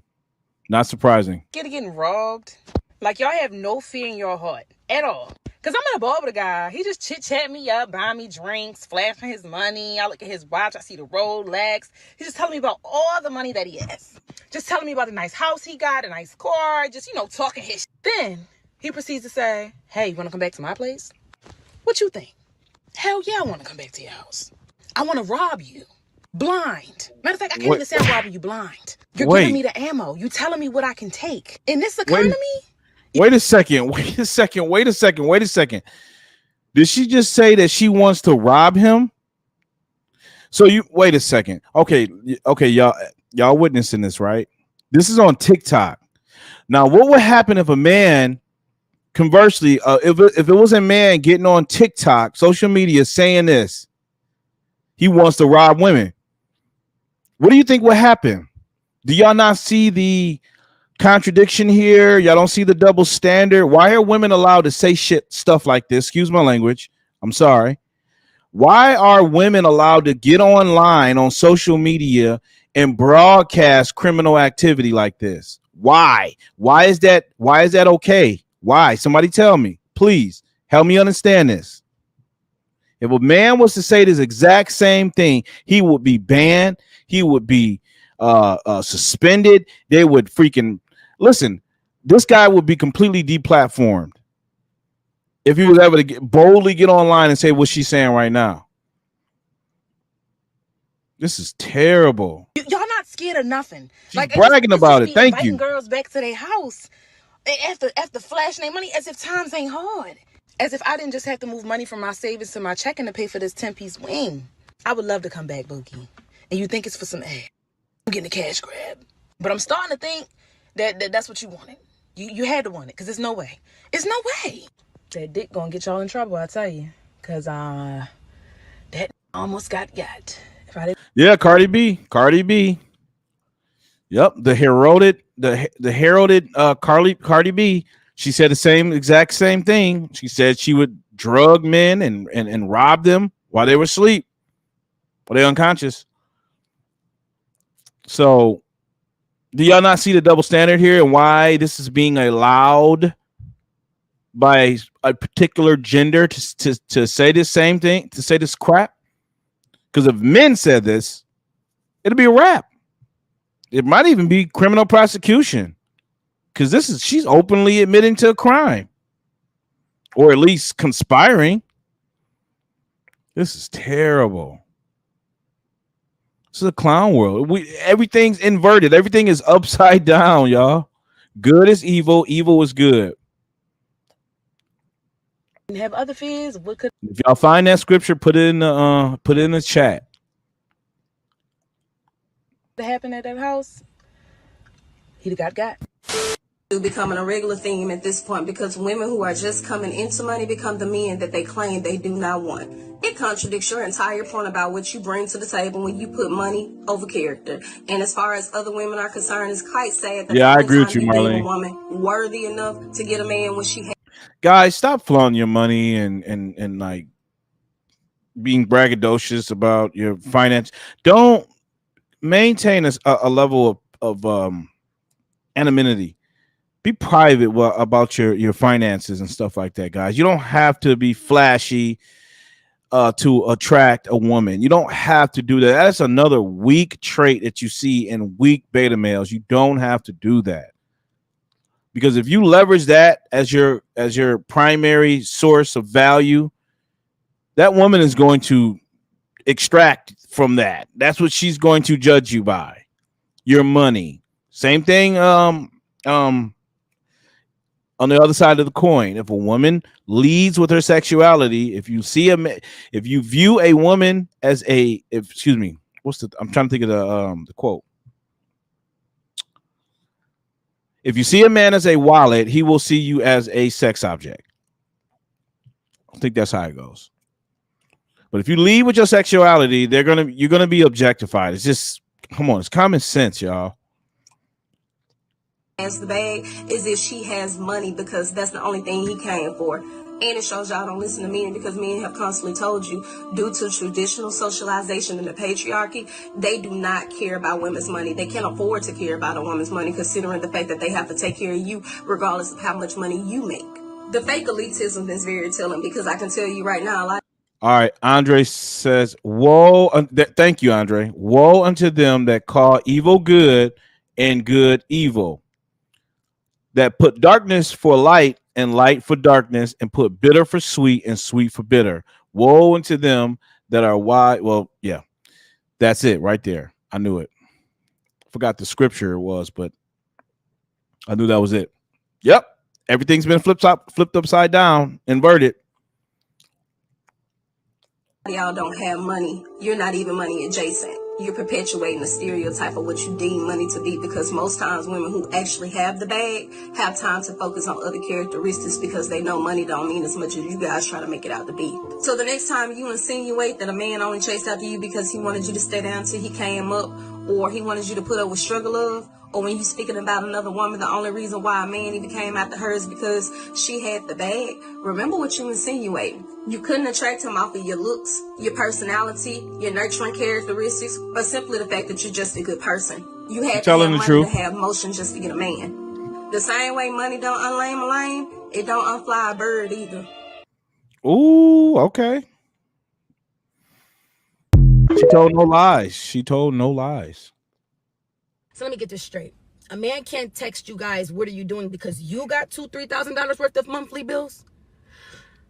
Not surprising. Getting robbed. Like y'all have no fear in your heart at all. Cause I'm in a bar with a guy. He just chit-chat me up, buying me drinks, flashing his money. I look at his watch. I see the Rolex. He's just telling me about all the money that he has. Just telling me about the nice house he got, a nice car. Just, talking his shit. Then he proceeds to say, hey, you want to come back to my place? What you think? Hell yeah, I want to come back to your house. I want to rob you. Blind. Matter of fact, I can't even say I'm robbing you blind. You're giving me the ammo. You telling me what I can take. In this economy... Wait a second. Did she just say that she wants to rob him? So you wait a second. Okay, y'all witnessing this, right? This is on TikTok. Now, what would happen if a man, conversely, if it was a man getting on TikTok, social media, saying this, he wants to rob women? What do you think would happen? Do y'all not see the contradiction here? Y'all don't see the double standard? Why are women allowed to say stuff like this? Excuse my language. I'm sorry. Why are women allowed to get online on social media and broadcast criminal activity like this? Why? Why is that okay? Why? Somebody tell me. Please help me understand this. If a man was to say this exact same thing, he would be banned. He would be suspended. They would freaking listen. This guy would be completely deplatformed if he was ever to boldly get online and say what she's saying right now. This is terrible. Y'all not scared of nothing. She's bragging about it. Thank you. Girls back to their house after flashing their money as if times ain't hard. As if I didn't just have to move money from my savings to my checking to pay for this 10-piece wing. I would love to come back, Bookie. And you think it's for some ass. I'm getting a cash grab. But I'm starting to think that's what you wanted. You had to want it, because there's no way. It's no way. That dick gonna get y'all in trouble, I tell you. Because that almost got. Yeah, Cardi B. Yep, the heralded Cardi B. She said the exact same thing. She said she would drug men and rob them while they were asleep, while they're unconscious. So, do y'all not see the double standard here and why this is being allowed? by a particular gender to say this same thing, to say this crap? Because if men said this, it'll be a wrap. It might even be criminal prosecution. Because she's openly admitting to a crime. Or at least conspiring. This is terrible. This is a clown world. Everything's inverted. Everything is upside down, y'all. Good is evil. Evil is good. And have other fears. What could If y'all find that scripture, put it in the chat. happen at that house? He'd have got. Becoming a regular theme at this point because women who are just coming into money become the men that they claim they do not want. It contradicts your entire point about what you bring to the table when you put money over character. And as far as other women are concerned, it's quite sad that I agree with you, Marlene. a woman worthy enough to get a man when she has. Guys, stop flaunting your money and like being braggadocious about your finance. Don't maintain a level of anonymity. Be private about your finances and stuff like that, guys. You don't have to be flashy to attract a woman. You don't have to do that. That's another weak trait that you see in weak beta males. You don't have to do that. Because if you leverage that as your primary source of value, that woman is going to extract from that. That's what she's going to judge you by. Your money. Same thing on the other side of the coin. If a woman leads with her sexuality, if you view a woman as I'm trying to think of the quote. If you see a man as a wallet, he will see you as a sex object. I think that's how it goes. But if you lead with your sexuality, you're gonna be objectified. It's just, come on, it's common sense, y'all. Has the bag is if she has money because that's the only thing he came for. And it shows y'all don't listen to men because men have constantly told you, due to traditional socialization and the patriarchy, they do not care about women's money. They can't afford to care about a woman's money considering the fact that they have to take care of you regardless of how much money you make. The fake elitism is very telling because I can tell you right now, all right, Andre says, woe, thank you, Andre. Woe unto them that call evil good and good evil, that put darkness for light and light for darkness, and put bitter for sweet and sweet for bitter. Woe unto them that are wise. Well, yeah, that's it right there. I knew it. Forgot the scripture it was, but I knew that was it. Yep. Everything's been flipped upside down, inverted. y'all don't have money. You're not even money adjacent. You're perpetuating the stereotype of what you deem money to be because most times women who actually have the bag have time to focus on other characteristics because they know money don't mean as much as you guys try to make it out to be. So the next time you insinuate that a man only chased after you because he wanted you to stay down till he came up, or he wanted you to put up with struggle of, or when you're speaking about another woman, the only reason why a man even came after her is because she had the bag, remember what you insinuating. You couldn't attract him off of your looks, your personality, your nurturing characteristics, or simply the fact that you're just a good person. You had to have money to have motion just to get a man. The same way money don't unlame a lame, it don't unfly a bird either. Ooh, okay. She told no lies. She told no lies. So let me get this straight. A man can't text you guys, what are you doing, because you got $2,000-$3,000 worth of monthly bills?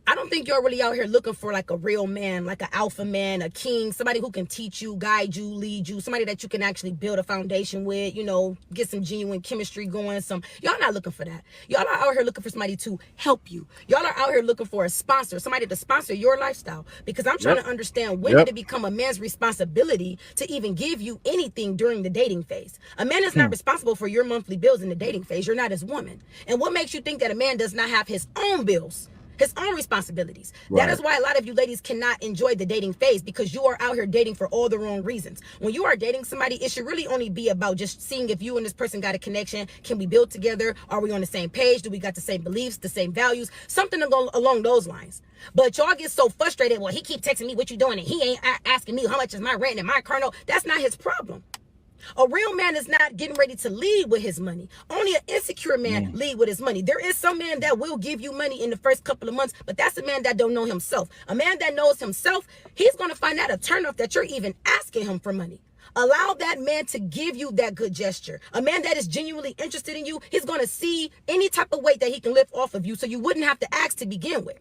I don't think you're really out here looking for like a real man, like an alpha man, a king, somebody who can teach you, guide you, lead you, somebody that you can actually build a foundation with, you know, get some genuine chemistry going. Y'all not looking for that. Y'all are out here looking for somebody to help you. Y'all are out here looking for a sponsor, somebody to sponsor your lifestyle. Because I'm trying to understand when did it become a man's responsibility to even give you anything during the dating phase? A man is not responsible for your monthly bills in the dating phase. You're not his woman. And what makes you think that a man does not have his own bills? His own responsibilities. Right. That is why a lot of you ladies cannot enjoy the dating phase, because you are out here dating for all the wrong reasons. When you are dating somebody, it should really only be about just seeing if you and this person got a connection. Can we build together? Are we on the same page? Do we got the same beliefs, the same values? Something along those lines. But y'all get so frustrated. Well, he keep texting me what you doing and he ain't asking me how much is my rent and my car. No, that's not his problem. A real man is not getting ready to lead with his money. Only an insecure man lead with his money. There is some man that will give you money in the first couple of months, but that's a man that don't know himself. A man that knows himself, he's going to find that a turnoff that you're even asking him for money. Allow that man to give you that good gesture. A man that is genuinely interested in you, he's going to see any type of weight that he can lift off of you, so you wouldn't have to ask to begin with.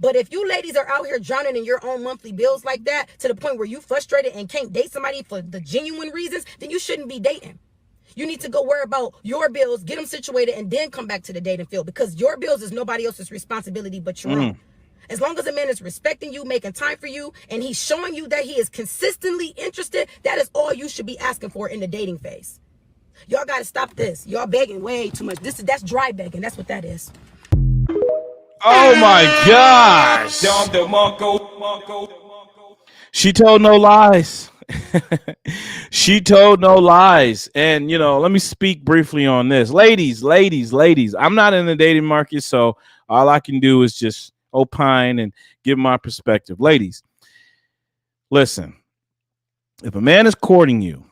But if you ladies are out here drowning in your own monthly bills like that, to the point where you frustrated and can't date somebody for the genuine reasons, then you shouldn't be dating. You need to go worry about your bills, get them situated, and then come back to the dating field, because your bills is nobody else's responsibility but your own. As long as a man is respecting you, making time for you, and he's showing you that he is consistently interested, that is all you should be asking for in the dating phase. Y'all got to stop this. Y'all begging way too much. That's dry begging. That's what that is. Oh my gosh. She told no lies. She told no lies. And, you know, let me speak briefly on this. Ladies. I'm not in the dating market, so all I can do is just opine and give my perspective. Ladies, listen. If a man is courting you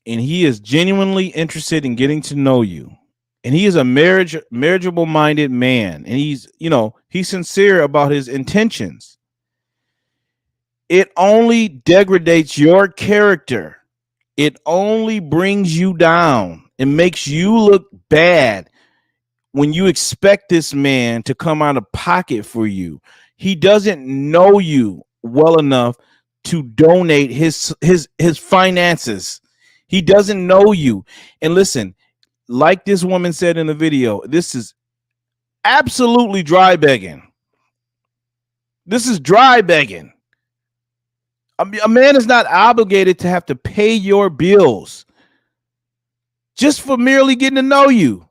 and he is genuinely interested in getting to know you, and he is a marriageable minded man, and he's sincere about his intentions, it only degrades your character. It only brings you down. It makes you look bad when you expect this man to come out of pocket for you. He doesn't know you well enough to donate his finances. He doesn't know you. And listen, like this woman said in the video, this is absolutely dry begging. This is dry begging. A man is not obligated to have to pay your bills just for merely getting to know you.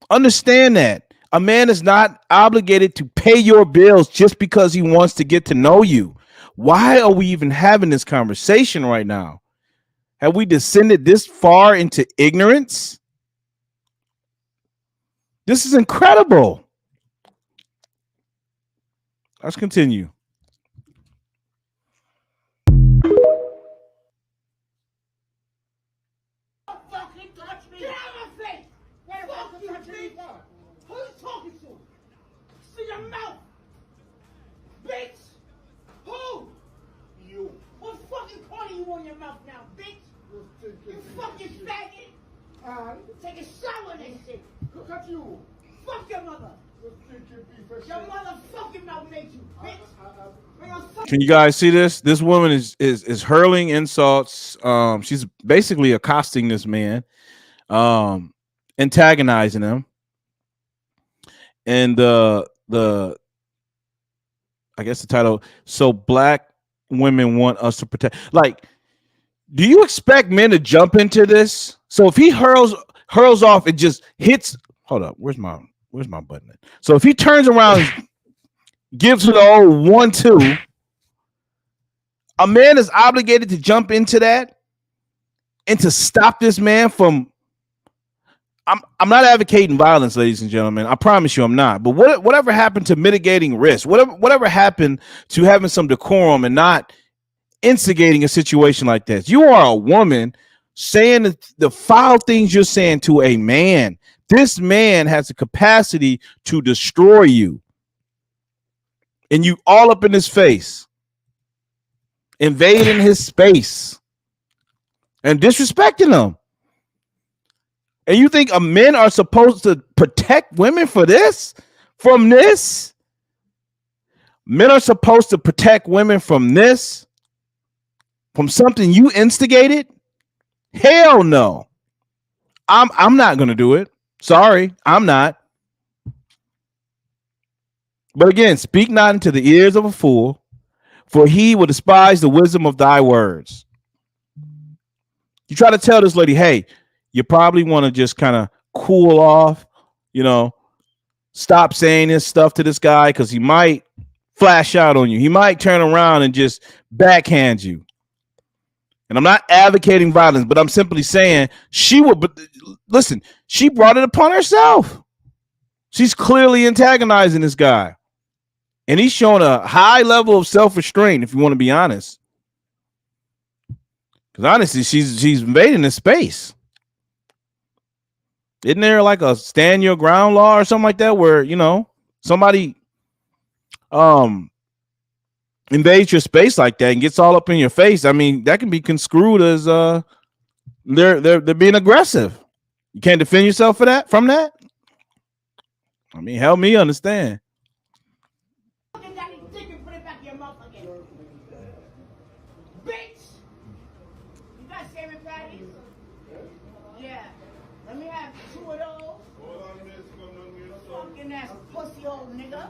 Understand that. A man is not obligated to pay your bills just because he wants to get to know you. Why are we even having this conversation right now? Have we descended this far into ignorance? This is incredible. Let's continue. On your mouth now, bitch. You fucking faggot. Take a shower in that shit. Look at you. Fuck your mother. Your motherfucking mouth made you, bitch. Can you guys see this? This woman is hurling insults. She's basically accosting this man, antagonizing him. And I guess the title, so black women want us to protect. Like, do you expect men to jump into this? So if he hurls off, it just hits. Hold up, where's my button? So if he turns around, gives her the old 1-2, a man is obligated to jump into that and to stop this man from. I'm not advocating violence, ladies and gentlemen. I promise you I'm not. But whatever happened to mitigating risk? Whatever happened to having some decorum and not instigating a situation like this? You are a woman saying the foul things you're saying to a man. This man has the capacity to destroy you. And you all up in his face, invading his space and disrespecting him. And you think men are supposed to protect women for this? From this? Men are supposed to protect women from this? From something you instigated? Hell no. I'm not going to do it. Sorry, I'm not. But again, speak not into the ears of a fool, for he will despise the wisdom of thy words. You try to tell this lady, hey, you probably want to just kind of cool off, stop saying this stuff to this guy because he might flash out on you. He might turn around and just backhand you. And I'm not advocating violence, but I'm simply saying she brought it upon herself. She's clearly antagonizing this guy. And he's showing a high level of self-restraint, if you want to be honest. Because honestly, she's invading this space. Isn't there like a stand your ground law or something like that where, you know, somebody invades your space like that and gets all up in your face? I mean, that can be construed as they're being aggressive. You can't defend yourself from that. I mean, help me understand. Bitch! You got salmon patties? Yeah. Let me have 2 of those. Fucking ass pussy old nigga.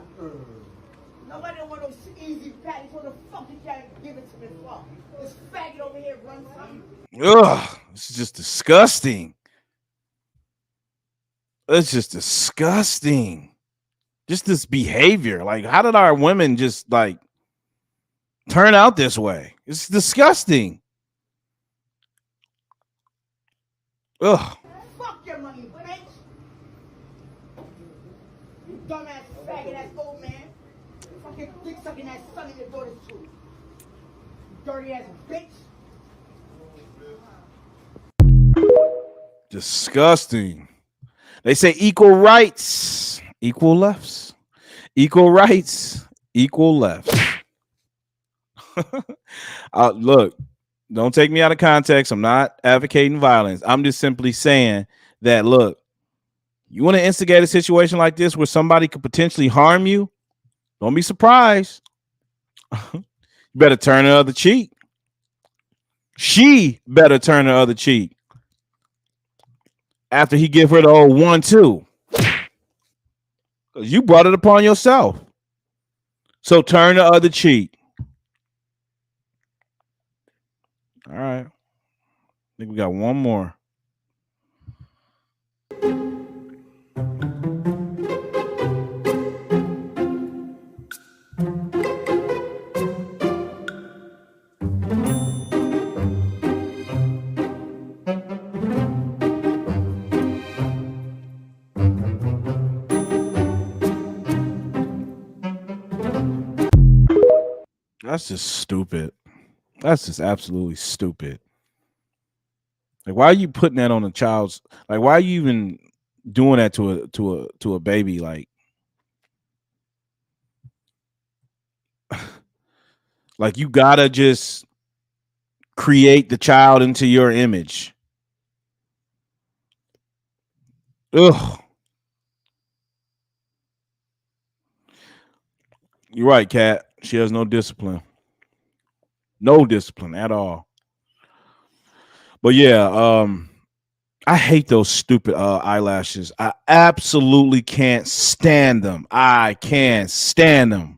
Nobody don't want those easy patties. What the fuck you can't give it to me for? This faggot over here runs something. Ugh, this is just disgusting. It's just disgusting. Just this behavior. Like, how did our women just like turn out this way? It's disgusting. Ugh. Fuck your money, bitch. You dumbass faggot ass old man. Fucking dick sucking ass son in your daughter's too. Dirty ass bitch. Disgusting. They say equal rights, equal lefts. Equal rights, equal lefts. Look, don't take me out of context. I'm not advocating violence. I'm just simply saying that, look, you want to instigate a situation like this where somebody could potentially harm you? Don't be surprised. You better turn the other cheek. She better turn the other cheek after he give her the old 1-2. Because you brought it upon yourself. So turn the other cheek. All right. I think we got one more. That's just stupid. That's just absolutely stupid. Like, why are you putting that on a child's? Like, why are you even doing that to a baby? Like, like you gotta just create the child into your image. Ugh. You're right, Kat. She has no discipline. No discipline at all. But yeah, I hate those stupid eyelashes. I absolutely can't stand them. I can't stand them.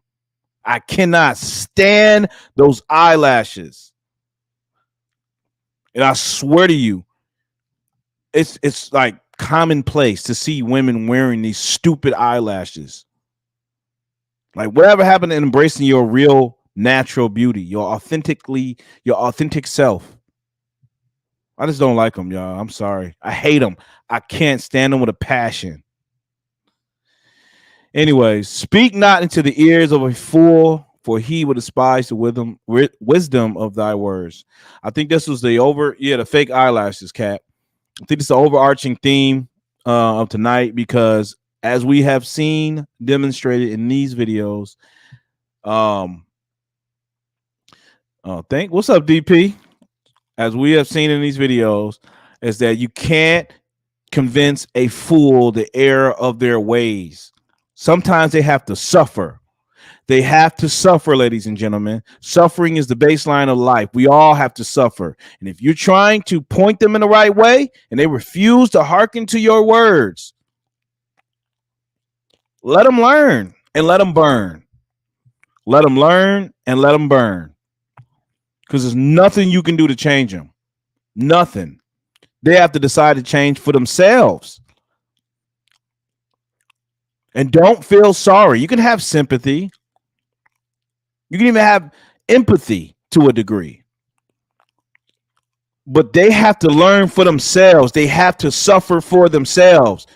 I cannot stand those eyelashes. And I swear to you, it's like commonplace to see women wearing these stupid eyelashes. Like, whatever happened to embracing your real natural beauty, your authentic self? I just don't like them, y'all. I'm sorry. I hate them. I can't stand them with a passion. Anyways, speak not into the ears of a fool, for he will despise the wisdom of thy words. I think this was the fake eyelashes, Kat. I think it's the overarching theme of tonight, because as we have seen demonstrated in these videos, what's up, DP? As we have seen in these videos, is that you can't convince a fool the error of their ways. Sometimes they have to suffer. They have to suffer, ladies and gentlemen. Suffering is the baseline of life. We all have to suffer. And if you're trying to point them in the right way and they refuse to hearken to your words, let them learn and let them burn. Let them learn and let them burn. Because there's nothing you can do to change them. Nothing. They have to decide to change for themselves. And don't feel sorry. You can have sympathy. You can even have empathy to a degree. But they have to learn for themselves. They have to suffer for themselves.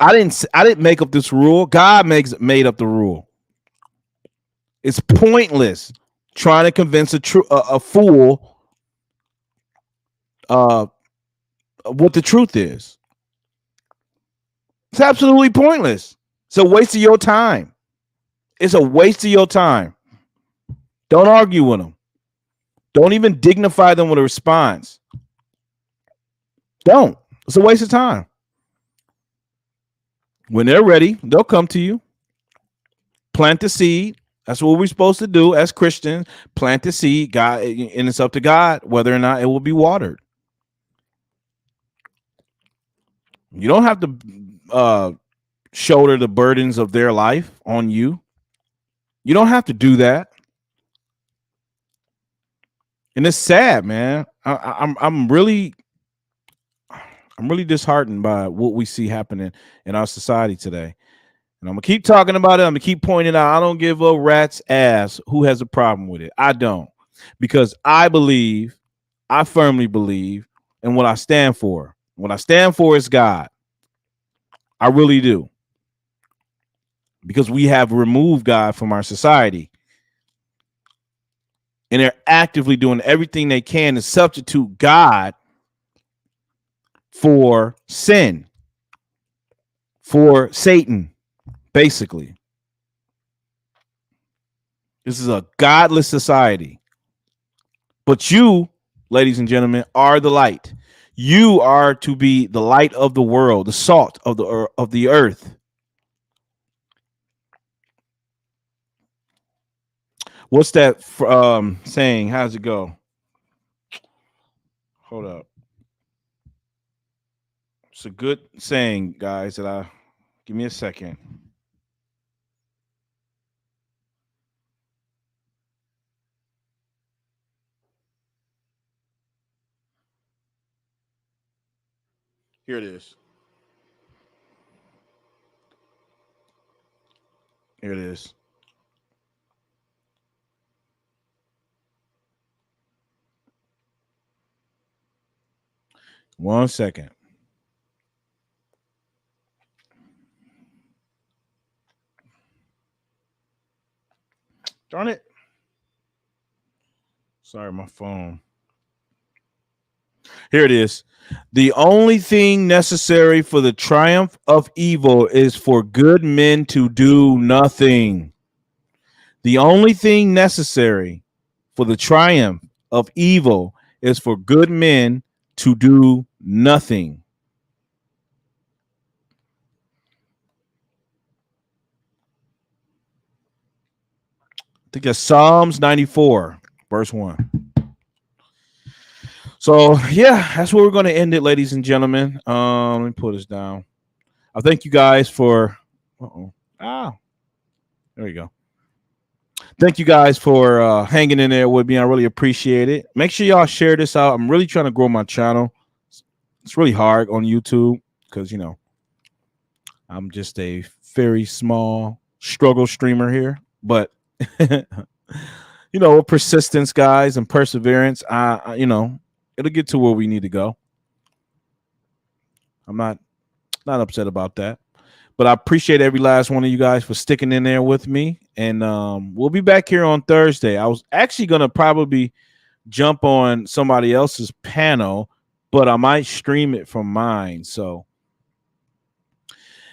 I didn't make up this rule. God made up the rule. It's pointless trying to convince a fool what the truth is. It's absolutely pointless. It's a waste of your time. It's a waste of your time. Don't argue with them. Don't even dignify them with a response. Don't. It's a waste of time. When they're ready, they'll come to you. Plant the seed. That's what we're supposed to do as Christians. Plant the seed, God, and it's up to God whether or not it will be watered. You don't have to shoulder the burdens of their life on you. You don't have to do that. And it's sad, man. I'm really disheartened by what we see happening in our society today. And I'm gonna keep talking about it. I'm gonna keep pointing out. I don't give a rat's ass who has a problem with it. I don't, because I firmly believe in what I stand for. What I stand for is God. I really do. Because we have removed God from our society. And they're actively doing everything they can to substitute God for sin, for Satan, basically. This is a godless society. But you, ladies and gentlemen, are the light. You are to be the light of the world, the salt of the earth. What's that saying? How's it go? Hold up. It's a good saying, guys. Give me a second. Here it is. Here it is. One second. Darn it. Sorry, my phone. Here it is. The only thing necessary for the triumph of evil is for good men to do nothing. The only thing necessary for the triumph of evil is for good men to do nothing. I think that's Psalms 94, verse 1. So, yeah, that's where we're going to end it, ladies and gentlemen. Let me pull this down. I thank you guys for... there you go. Thank you guys for hanging in there with me. I really appreciate it. Make sure y'all share this out. I'm really trying to grow my channel. It's really hard on YouTube because, you know, I'm just a very small struggle streamer here. But, you know, with persistence, guys, and perseverance, you know, it'll get to where we need to go. I'm not upset about that. But I appreciate every last one of you guys for sticking in there with me. And we'll be back here on Thursday. I was actually going to probably jump on somebody else's panel, but I might stream it from mine. So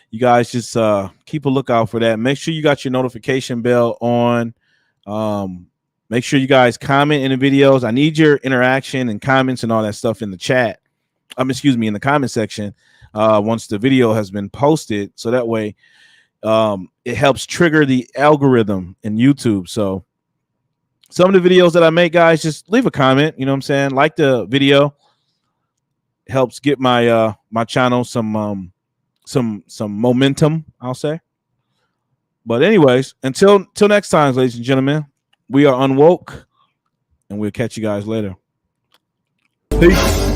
you guys just keep a lookout for that. Make sure you got your notification bell on. Make sure you guys comment in the videos. I need your interaction and comments and all that stuff in the chat. In the comment section. Once the video has been posted, so that way it helps trigger the algorithm in YouTube. So some of the videos that I make, guys, just leave a comment. You know what I'm saying? Like the video. Helps get my my channel some momentum, I'll say. But anyways, until next time, ladies and gentlemen, we are Unwoke, and we'll catch you guys later. Peace.